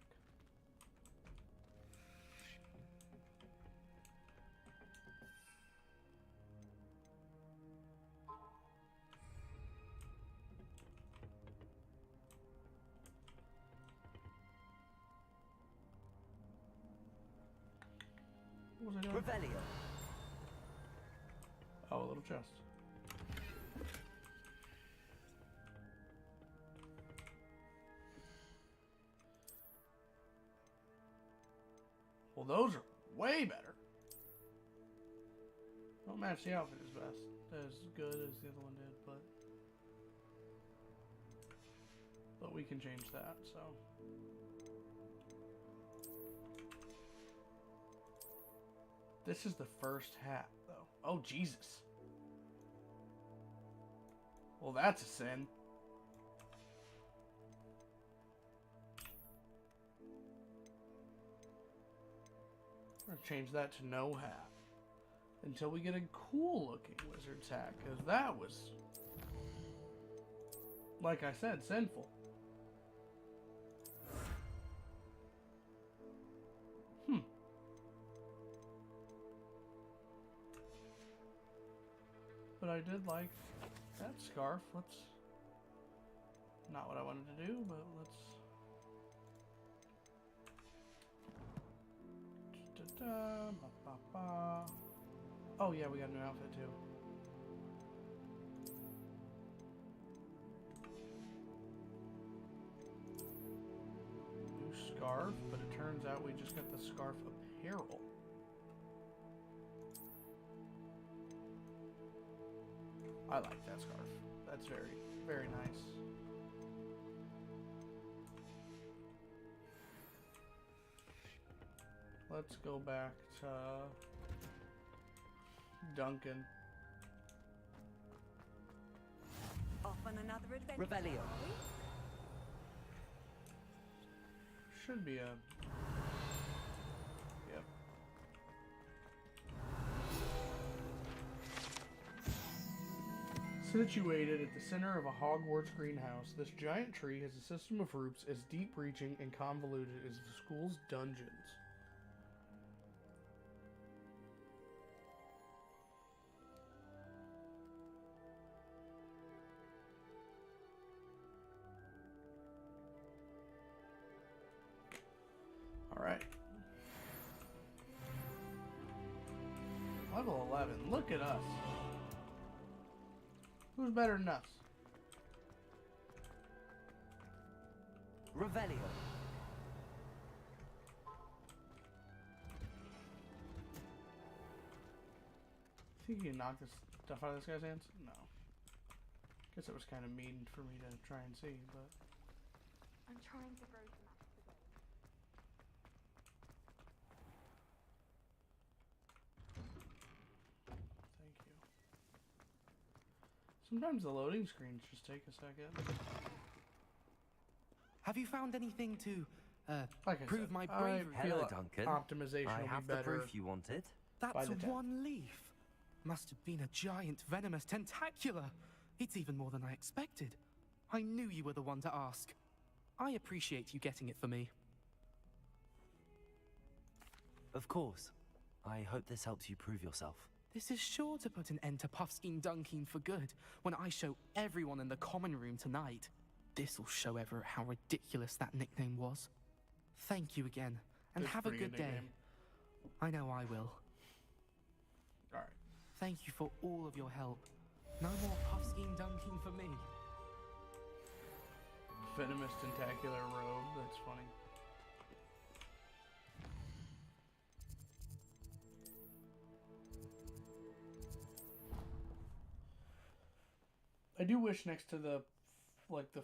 What was I doing? Revelio. Oh, a little chest. Well, those are way better. Don't match the outfit as best, as good as the other one did, but we can change that. So. This is the first hat, though. Oh, Jesus. Well, that's a sin. We're going to change that to no hat. Until we get a cool-looking wizard's hat, because that was, like I said, sinful. But I did like that scarf. Let's... Not what I wanted to do, but let's... Oh yeah, we got a new outfit too. New scarf, but it turns out we just got the scarf apparel. I like that scarf. That's very, very nice. Let's go back to Duncan. Off on another adventure. Revelio. Should be a... Yep. Situated at the center of a Hogwarts greenhouse, this giant tree has a system of roots as deep-reaching and convoluted as the school's dungeons. Alright. What Level 11. Look at us. Who's better than us? Revelio. Think you can knock this stuff out of this guy's hands? No. Guess it was kind of mean for me to try and see, but... I'm trying to throw some at the game. Thank you. Sometimes the loading screens just take a second. Have you found anything to Like I prove said, my I bravery? Hello, feel Duncan. optimization I will have be the better. proof you wanted. by That's the 10th. one leaf. Must have been a giant venomous tentacular. It's even more than I expected. I knew you were the one to ask. I appreciate you getting it for me. Of course. I hope this helps you prove yourself. This is sure to put an end to Puffskein Dunkeen for good when I show everyone in the common room tonight. This'll show Everett how ridiculous that nickname was. Thank you again, and That's a have a pretty good good day. nickname. I know I will. Alright. Thank you for all of your help. No more Puffskein Dunkeen for me. Venomous tentacular robe. That's funny. I do wish next to the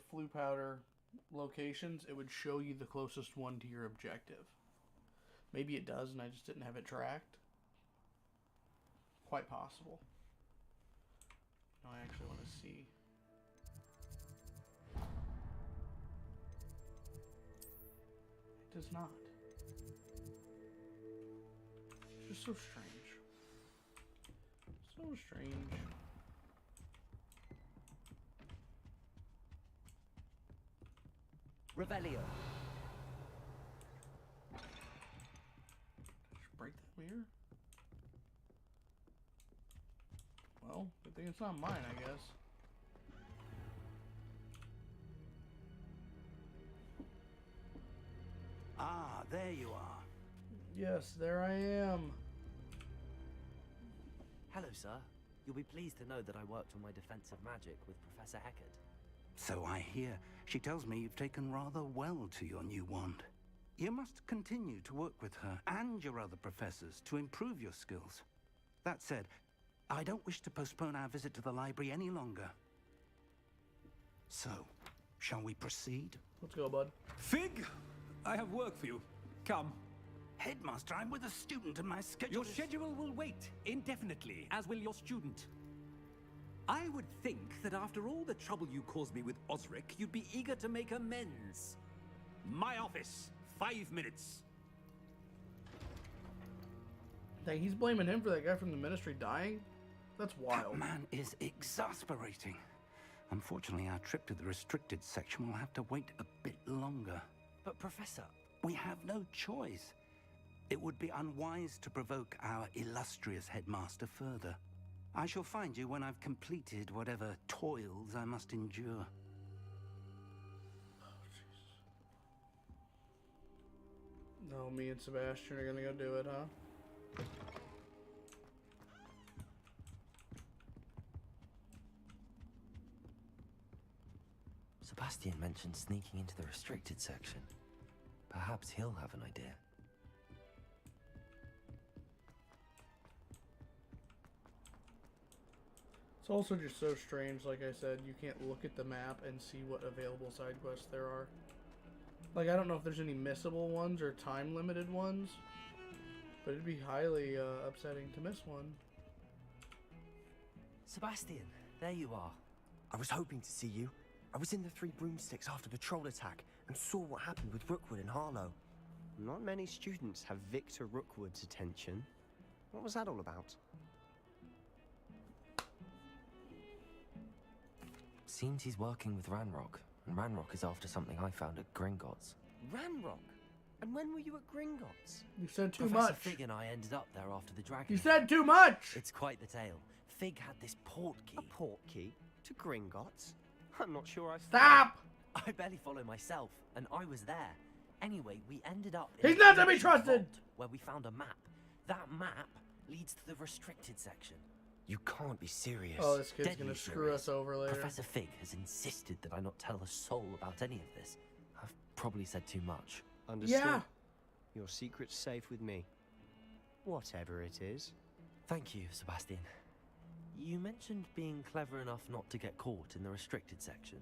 flu powder locations, it would show you the closest one to your objective. Maybe it does, and I just didn't have it tracked. Quite possible. No, I actually want to see. It does not. It's just so strange. So strange. Revelio. Just break that mirror? Well, good thing it's not mine, I guess. Ah, there you are. Yes, there I am. Hello, sir. You'll be pleased to know that I worked on my defensive magic with Professor Eckert. So I hear. She tells me you've taken rather well to your new wand. You must continue to work with her and your other professors to improve your skills. That said, I don't wish to postpone our visit to the library any longer. So, shall we proceed? Let's go, bud. Fig, I have work for you. Come. Headmaster, I'm with a student and my schedule Your schedule will wait indefinitely, as will your student. I would think that after all the trouble you caused me with Osric, you'd be eager to make amends. My office, 5 minutes. Dang, he's blaming him for that guy from the ministry dying? That's wild. That man is exasperating. Unfortunately, our trip to the restricted section will have to wait a bit longer. But, Professor... We have no choice. It would be unwise to provoke our illustrious headmaster further. I shall find you when I've completed whatever toils I must endure. Oh, jeez. No, me and Sebastian are gonna go do it, huh? Sebastian mentioned sneaking into the restricted section. Perhaps he'll have an idea. It's also just so strange, like I said, you can't look at the map and see what available side quests there are. Like, I don't know if there's any missable ones or time-limited ones, but it'd be highly upsetting to miss one. Sebastian, there you are. I was hoping to see you. I was in the Three Broomsticks after the troll attack and saw what happened with Rookwood and Harlow. Not many students have Victor Rookwood's attention. What was that all about? Seems he's working with Ranrock, and Ranrock is after something I found at Gringotts. Ranrock? And when were you at Gringotts? You said too Professor much. Fig and I ended up there after the dragon. You said too much! It's quite the tale. Fig had this port key. A port key? To Gringotts? I'm not sure I... Stop! I barely follow myself, and I was there. Anyway, we ended up... He's not to be trusted! Where we found a map. That map leads to the restricted section. You can't be serious. Oh, this kid's Deadly gonna screw serious. us over later. Professor Fig has insisted that I not tell a soul about any of this. I've probably said too much. Understood. Yeah. Your secret's safe with me. Whatever it is. Thank you, Sebastian. You mentioned being clever enough not to get caught in the restricted section.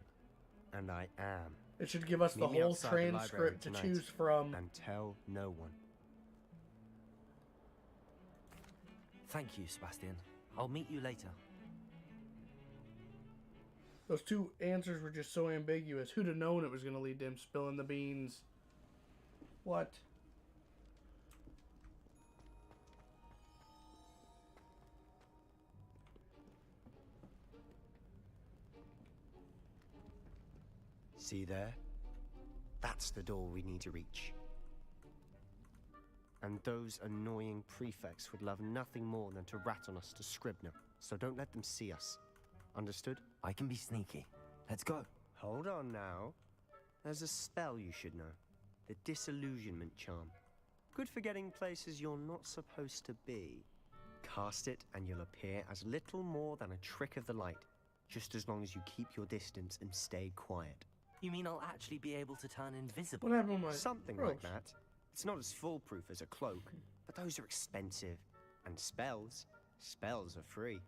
And I am. It should give us the Meet me whole outside the library transcript to tonight, choose from. And tell no one. Thank you, Sebastian. I'll meet you later. Those two answers were just so ambiguous. Who'd have known it was going to lead to him spilling the beans? What? See there? That's the door we need to reach. And those annoying prefects would love nothing more than to rat on us to Scribner, so don't let them see us. Understood? I can be sneaky. Let's go. Hold on now. There's a spell you should know. The Disillusionment Charm. Good for getting places you're not supposed to be. Cast it and you'll appear as little more than a trick of the light, just as long as you keep your distance and stay quiet. You mean I'll actually be able to turn invisible? What happened with my Something ropes? like that. It's not as foolproof as a cloak, but those are expensive. And spells are free.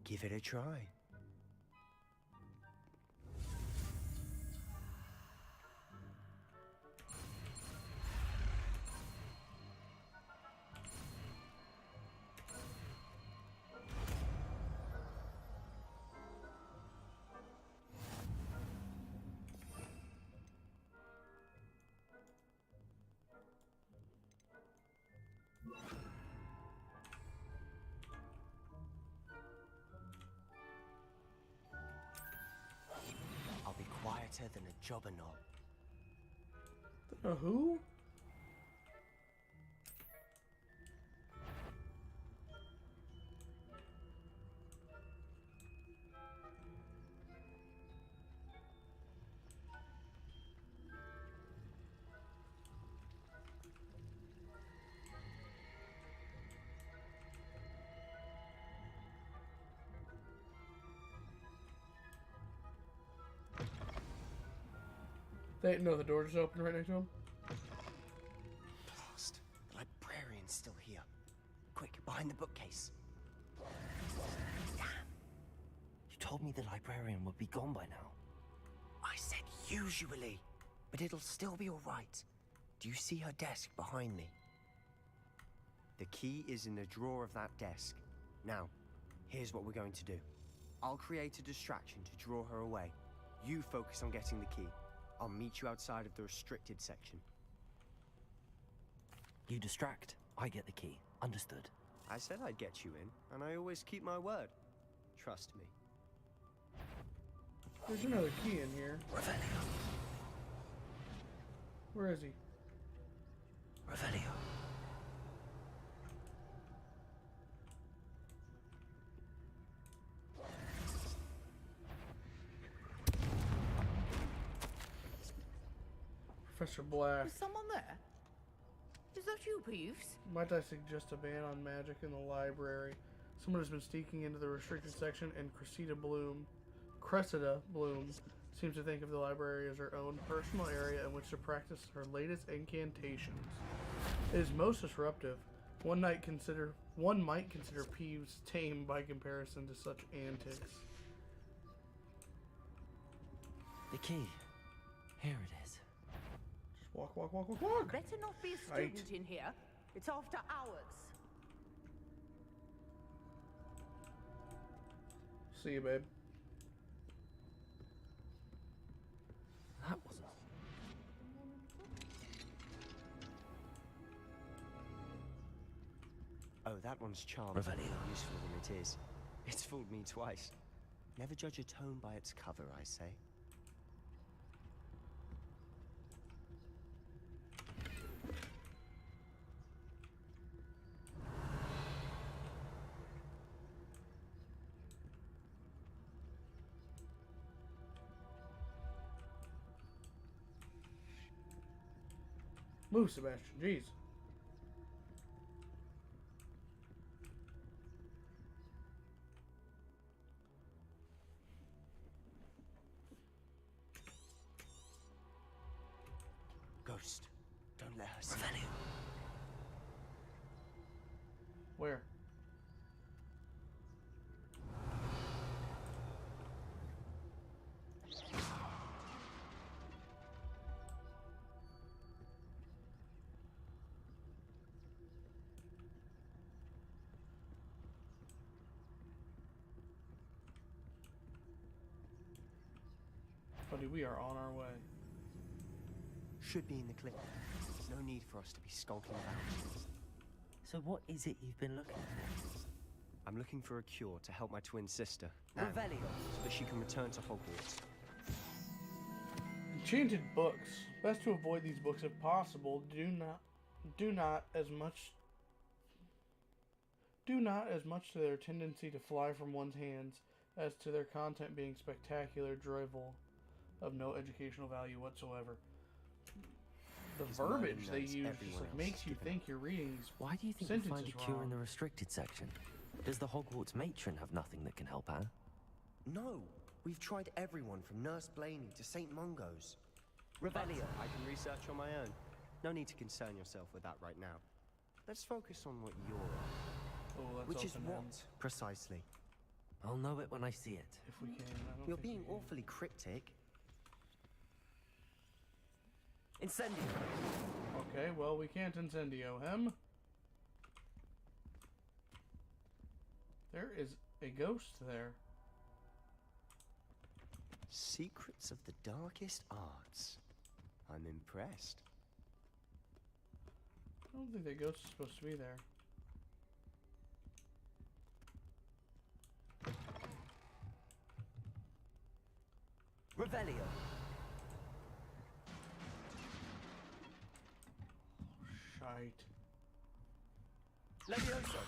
Give it a try. I'll be quieter than a jobber knoll. Who? No, the door just opened right next to him. Blast. The librarian's still here. Quick, behind the bookcase. Damn. You told me the librarian would be gone by now. I said usually, but it'll still be all right. Do you see her desk behind me? The key is in the drawer of that desk. Now, here's what we're going to do. I'll create a distraction to draw her away. You focus on getting the key. I'll meet you outside of the restricted section. You distract, I get the key. Understood. I said I'd get you in, and I always keep my word. Trust me. There's another key in here. Revelio. Where is he? Revelio. Professor Black. Is someone there? Is that you, Peeves? Might I suggest a ban on magic in the library? Someone has been sneaking into the restricted section, and Cressida Bloom seems to think of the library as her own personal area in which to practice her latest incantations. It is most disruptive. One might consider Peeves tame by comparison to such antics. The key. Here it is. Just walk, walk, walk, walk, walk. Better not be a student in here. It's after hours. See you, babe. That wasn't. Oh, that one's charmed. Revelio. More useful than it is. It's fooled me twice. Never judge a tome by its cover, I say. Move, Sebastian. Jeez. ghost. Don't let her see. Revelio. Where? Buddy, we are on our way. Should be in the cliff. No need for us to be skulking about. So what is it you've been looking for? I'm looking for a cure to help my twin sister, Anne, Revelio. so that she can return to Hogwarts. Enchanted books. Best to avoid these books if possible. Do not as much to their tendency to fly from one's hands as to their content being spectacular drivel of no educational value whatsoever. The verbiage they use just like makes you think you're reading these Why do you think you find a cure in the restricted section? Does the Hogwarts matron have nothing that can help Anne? No, we've tried everyone from Nurse Blaney to St. Mungo's. Revelio. I can research on my own. No need to concern yourself with that right now. Let's focus on what you're Oh, let's Which is open what, them. precisely? I'll know it when I see it. If we can. I don't You're think being we can. awfully cryptic. Incendio. Okay, well, we can't incendio him. There is a ghost there. Secrets of the darkest arts. I'm impressed. I don't think that ghost is supposed to be there. Revelio. Shite. Levioso.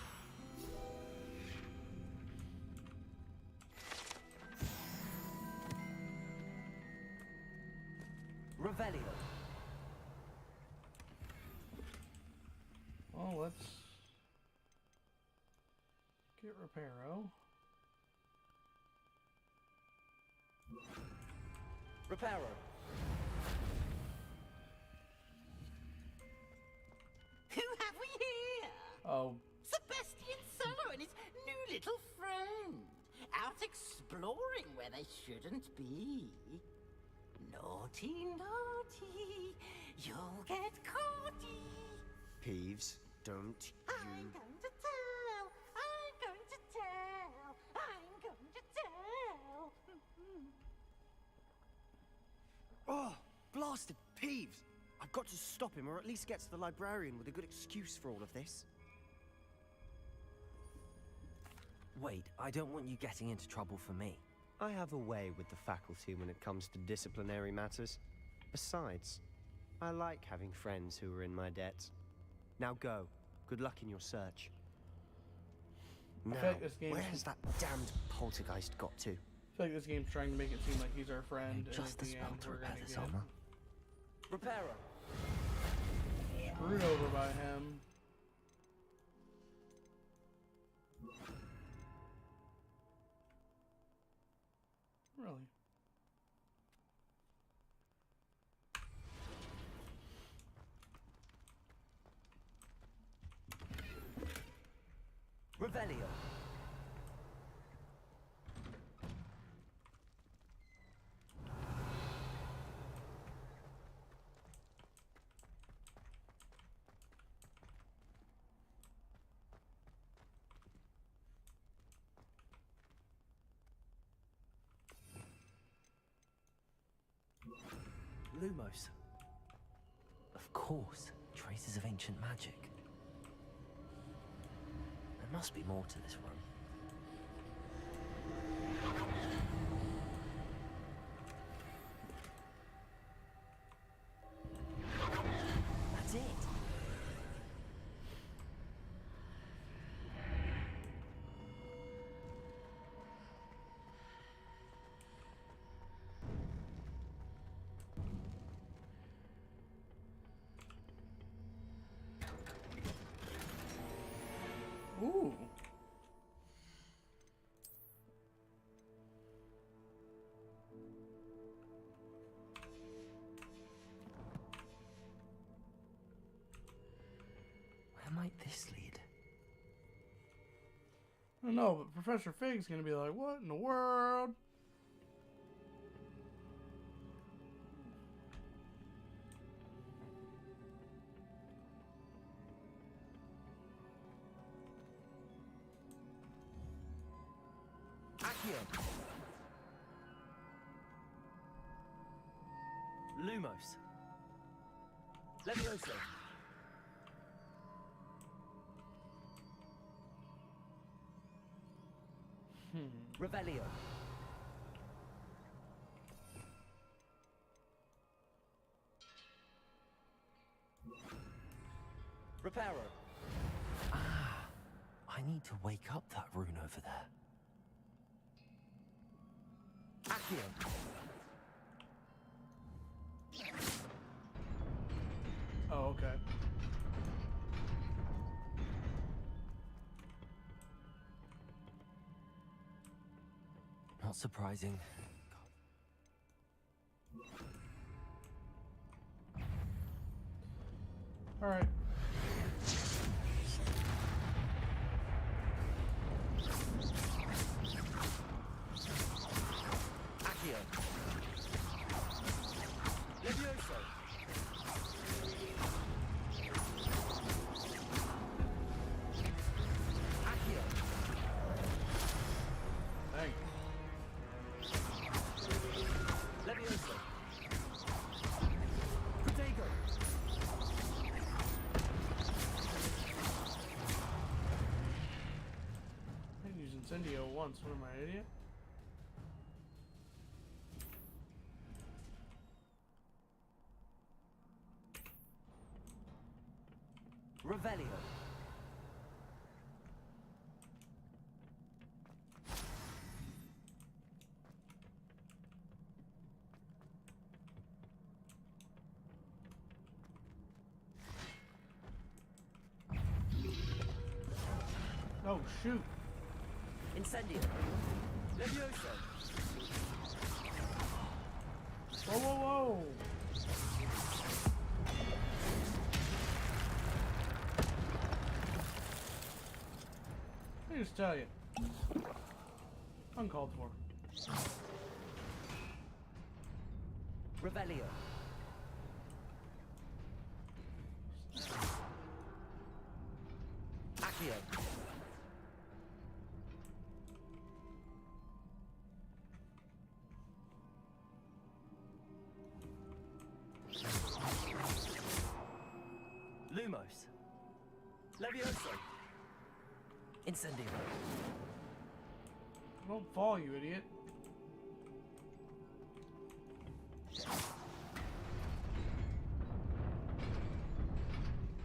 Revelio. Well, let's get Reparo. Reparo. Who have we here? Oh, Sebastian Solo and his new little friend. Out exploring where they shouldn't be. Naughty, naughty. You'll get caughty. Peeves, don't I'm you... going to tell. I'm going to tell. I'm going to tell. Oh, blasted Peeves! I've got to stop him, or at least get to the librarian with a good excuse for all of this. Wait, I don't want you getting into trouble for me. I have a way with the faculty when it comes to disciplinary matters. Besides, I like having friends who are in my debt. Now go. Good luck in your search. Now, feel like this game where is- has that damned poltergeist got to? I feel like this game's trying to make it seem like he's our friend, and Just at the the spell end to we're repair gonna this get armor. Reparo. screwed over by him. Really? Revelio. Lumos. Of course, traces of ancient magic. There must be more to this room. That's it. Ooh. this lead? I don't know, but Professor Fig's gonna be like, what in the world? Accio! Lumos! Levioso! Revelio! Reparo! Ah, I need to wake up that rune over there. Accio! Oh, okay. Not surprising. All right. Accio! Levioso! Accio! Dang. Levioso! Protego! I can use Incendio once. What am I, an idiot? Revelio! Oh, shoot. Incendio! Levioso! Whoa, whoa, whoa. Let me just tell you. Uncalled for. Revelio! Accio! Lumos! Levioso! Incendio! Don't fall, you idiot.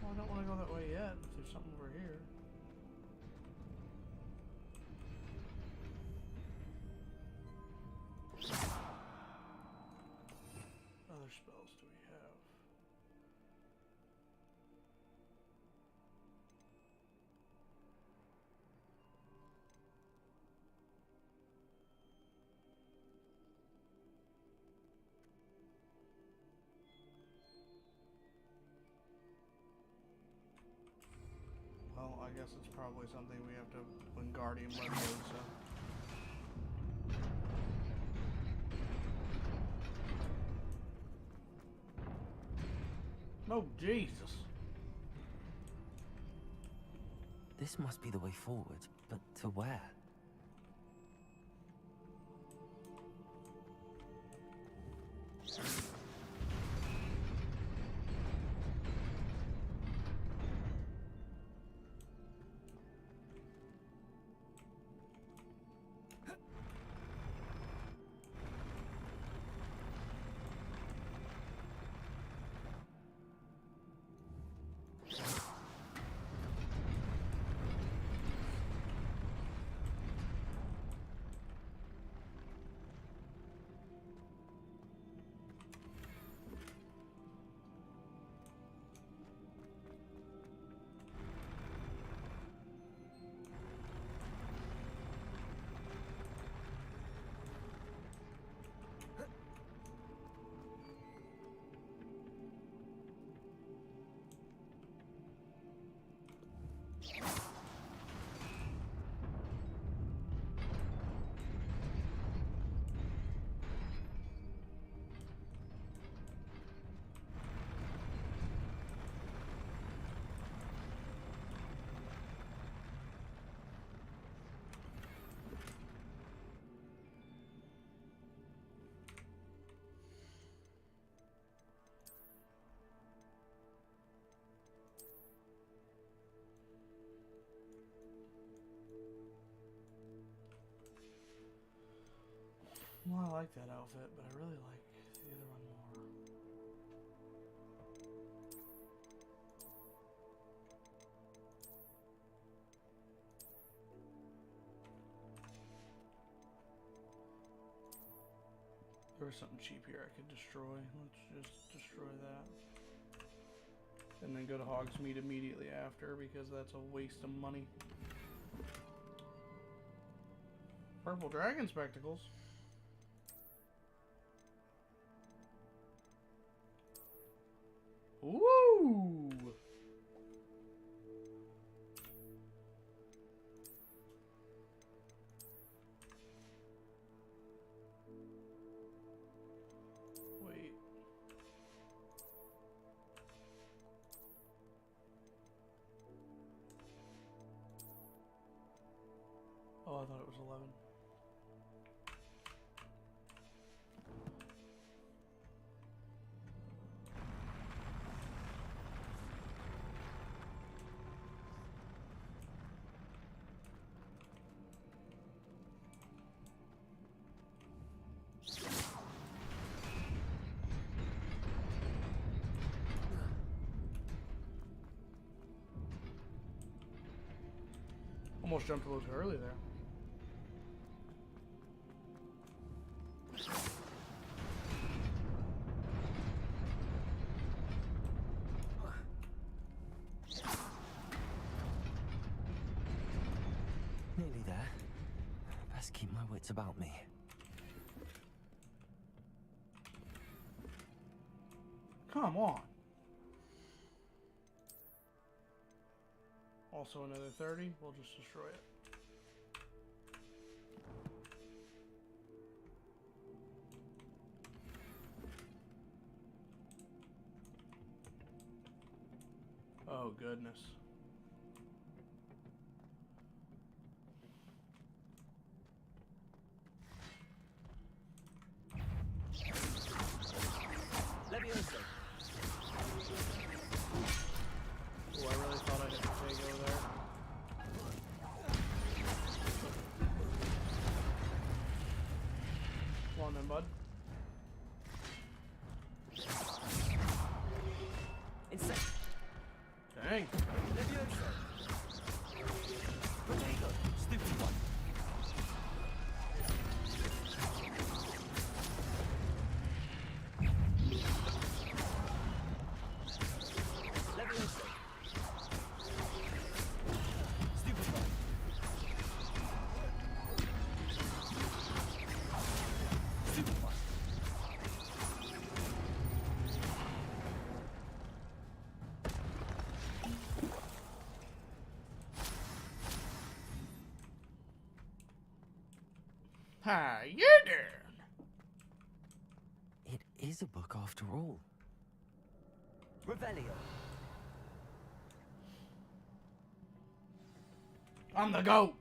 Well, I don't want to go that way yet. If there's something over here. What other spells do we have? Well, I guess it's probably something we have to Wingardium Leviosa. Oh, Jesus. This must be the way forward, but to where? Well, I like that outfit, but I really like the other one more. There was something cheap here I could destroy. Let's just destroy that. And then go to Hogsmeade immediately after, because that's a waste of money. Purple dragon spectacles. Ooh! Wait. Oh, I thought it was 11. Almost jumped a little too early there. Nearly there. Best keep my wits about me. Come on. Also another 30. We'll just destroy it. Oh, goodness. Leviosa. Oh, I really thought I hit the Fago there. Come on then, bud. Insane. Dang. Leviosa. Potato. Stupid one. Leviosa. Stupid one. Stupid one. Hi, you there. It is a book after all. Revelio. I'm the GOAT.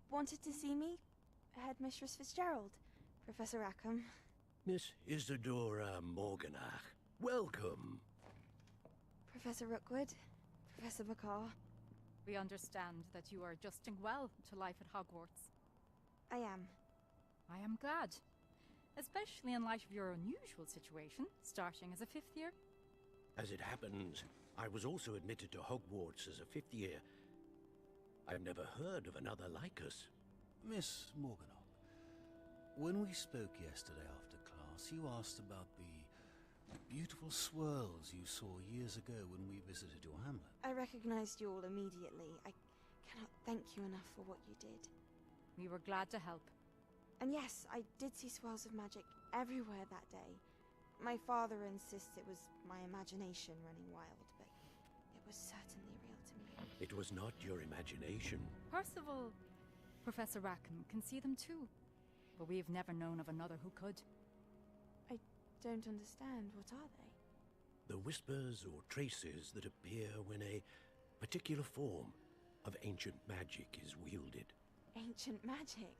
wanted to see me? Headmistress Fitzgerald, Professor Rackham. Miss Isadora Morganach, welcome. Professor Rookwood, Professor McCaw. We understand that you are adjusting well to life at Hogwarts. I am. I am glad. Especially in light of your unusual situation, starting as a 5th year. As it happens, I was also admitted to Hogwarts as a 5th year. I've never heard of another like us. Miss Morganach, when we spoke yesterday after class, you asked about the beautiful swirls you saw years ago when we visited your hamlet. I recognized you all immediately. I cannot thank you enough for what you did. We were glad to help. And yes, I did see swirls of magic everywhere that day. My father insists it was my imagination running wild, but it was certainly real to me. It was not your imagination. Percival, Professor Rackham can see them too. But we've never known of another who could. I don't understand. What are they? The whispers or traces that appear when a particular form of ancient magic is wielded. Ancient magic?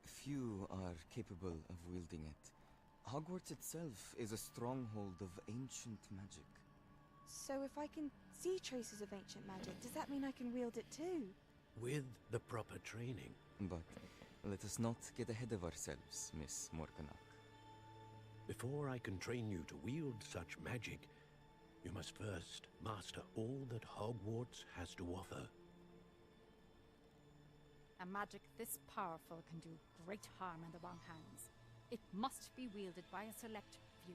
Few are capable of wielding it. Hogwarts itself is a stronghold of ancient magic. So if I can see traces of ancient magic, does that mean I can wield it too? With the proper training. But let us not get ahead of ourselves, Miss Morganach. Before I can train you to wield such magic, you must first master all that Hogwarts has to offer. A magic this powerful can do great harm in the wrong hands. It must be wielded by a select few.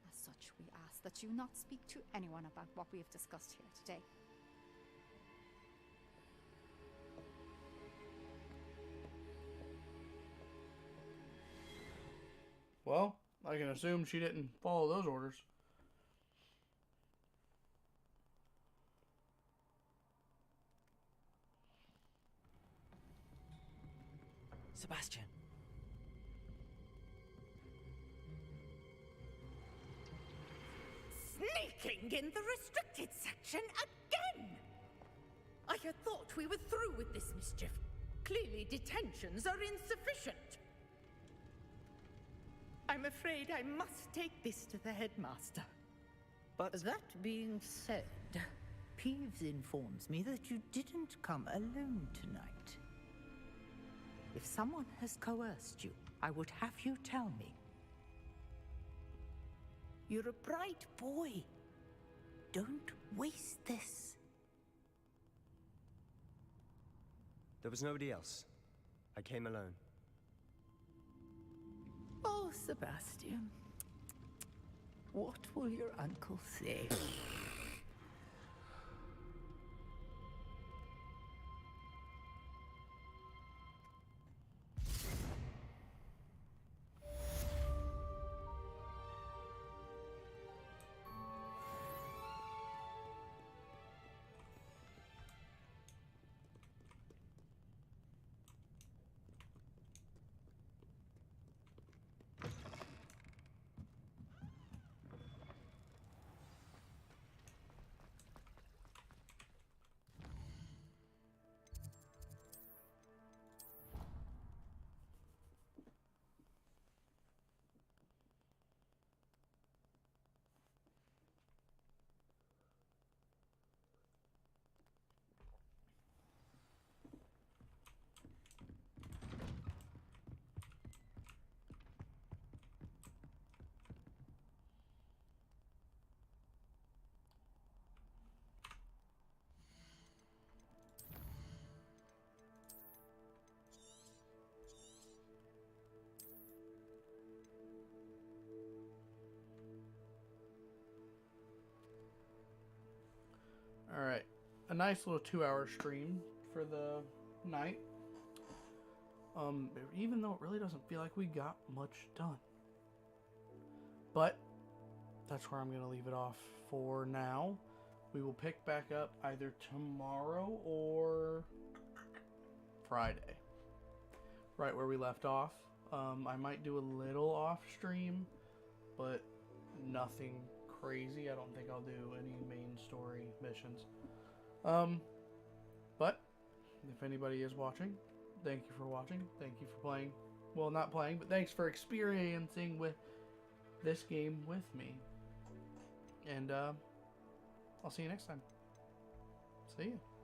As such, we ask that you not speak to anyone about what we have discussed here today. Well, I can assume she didn't follow those orders. Sebastian. Sneaking in the restricted section again! I had thought we were through with this mischief. Clearly detentions are insufficient. I'm afraid I must take this to the headmaster. But that being said, Peeves informs me that you didn't come alone tonight. If someone has coerced you, I would have you tell me. You're a bright boy. Don't waste this. There was nobody else. I came alone. Oh, Sebastian. What will your uncle say? Alright, a nice little 2-hour stream for the night. Even though it really doesn't feel like we got much done. But that's where I'm going to leave it off for now. We will pick back up either tomorrow or Friday. Right where we left off. I might do a little off stream, but nothing crazy. I don't think I'll do any main story missions. But if anybody is watching, thank you for watching. Thank you for playing. Well, not playing, but thanks for experiencing with this game with me. And I'll see you next time. See ya.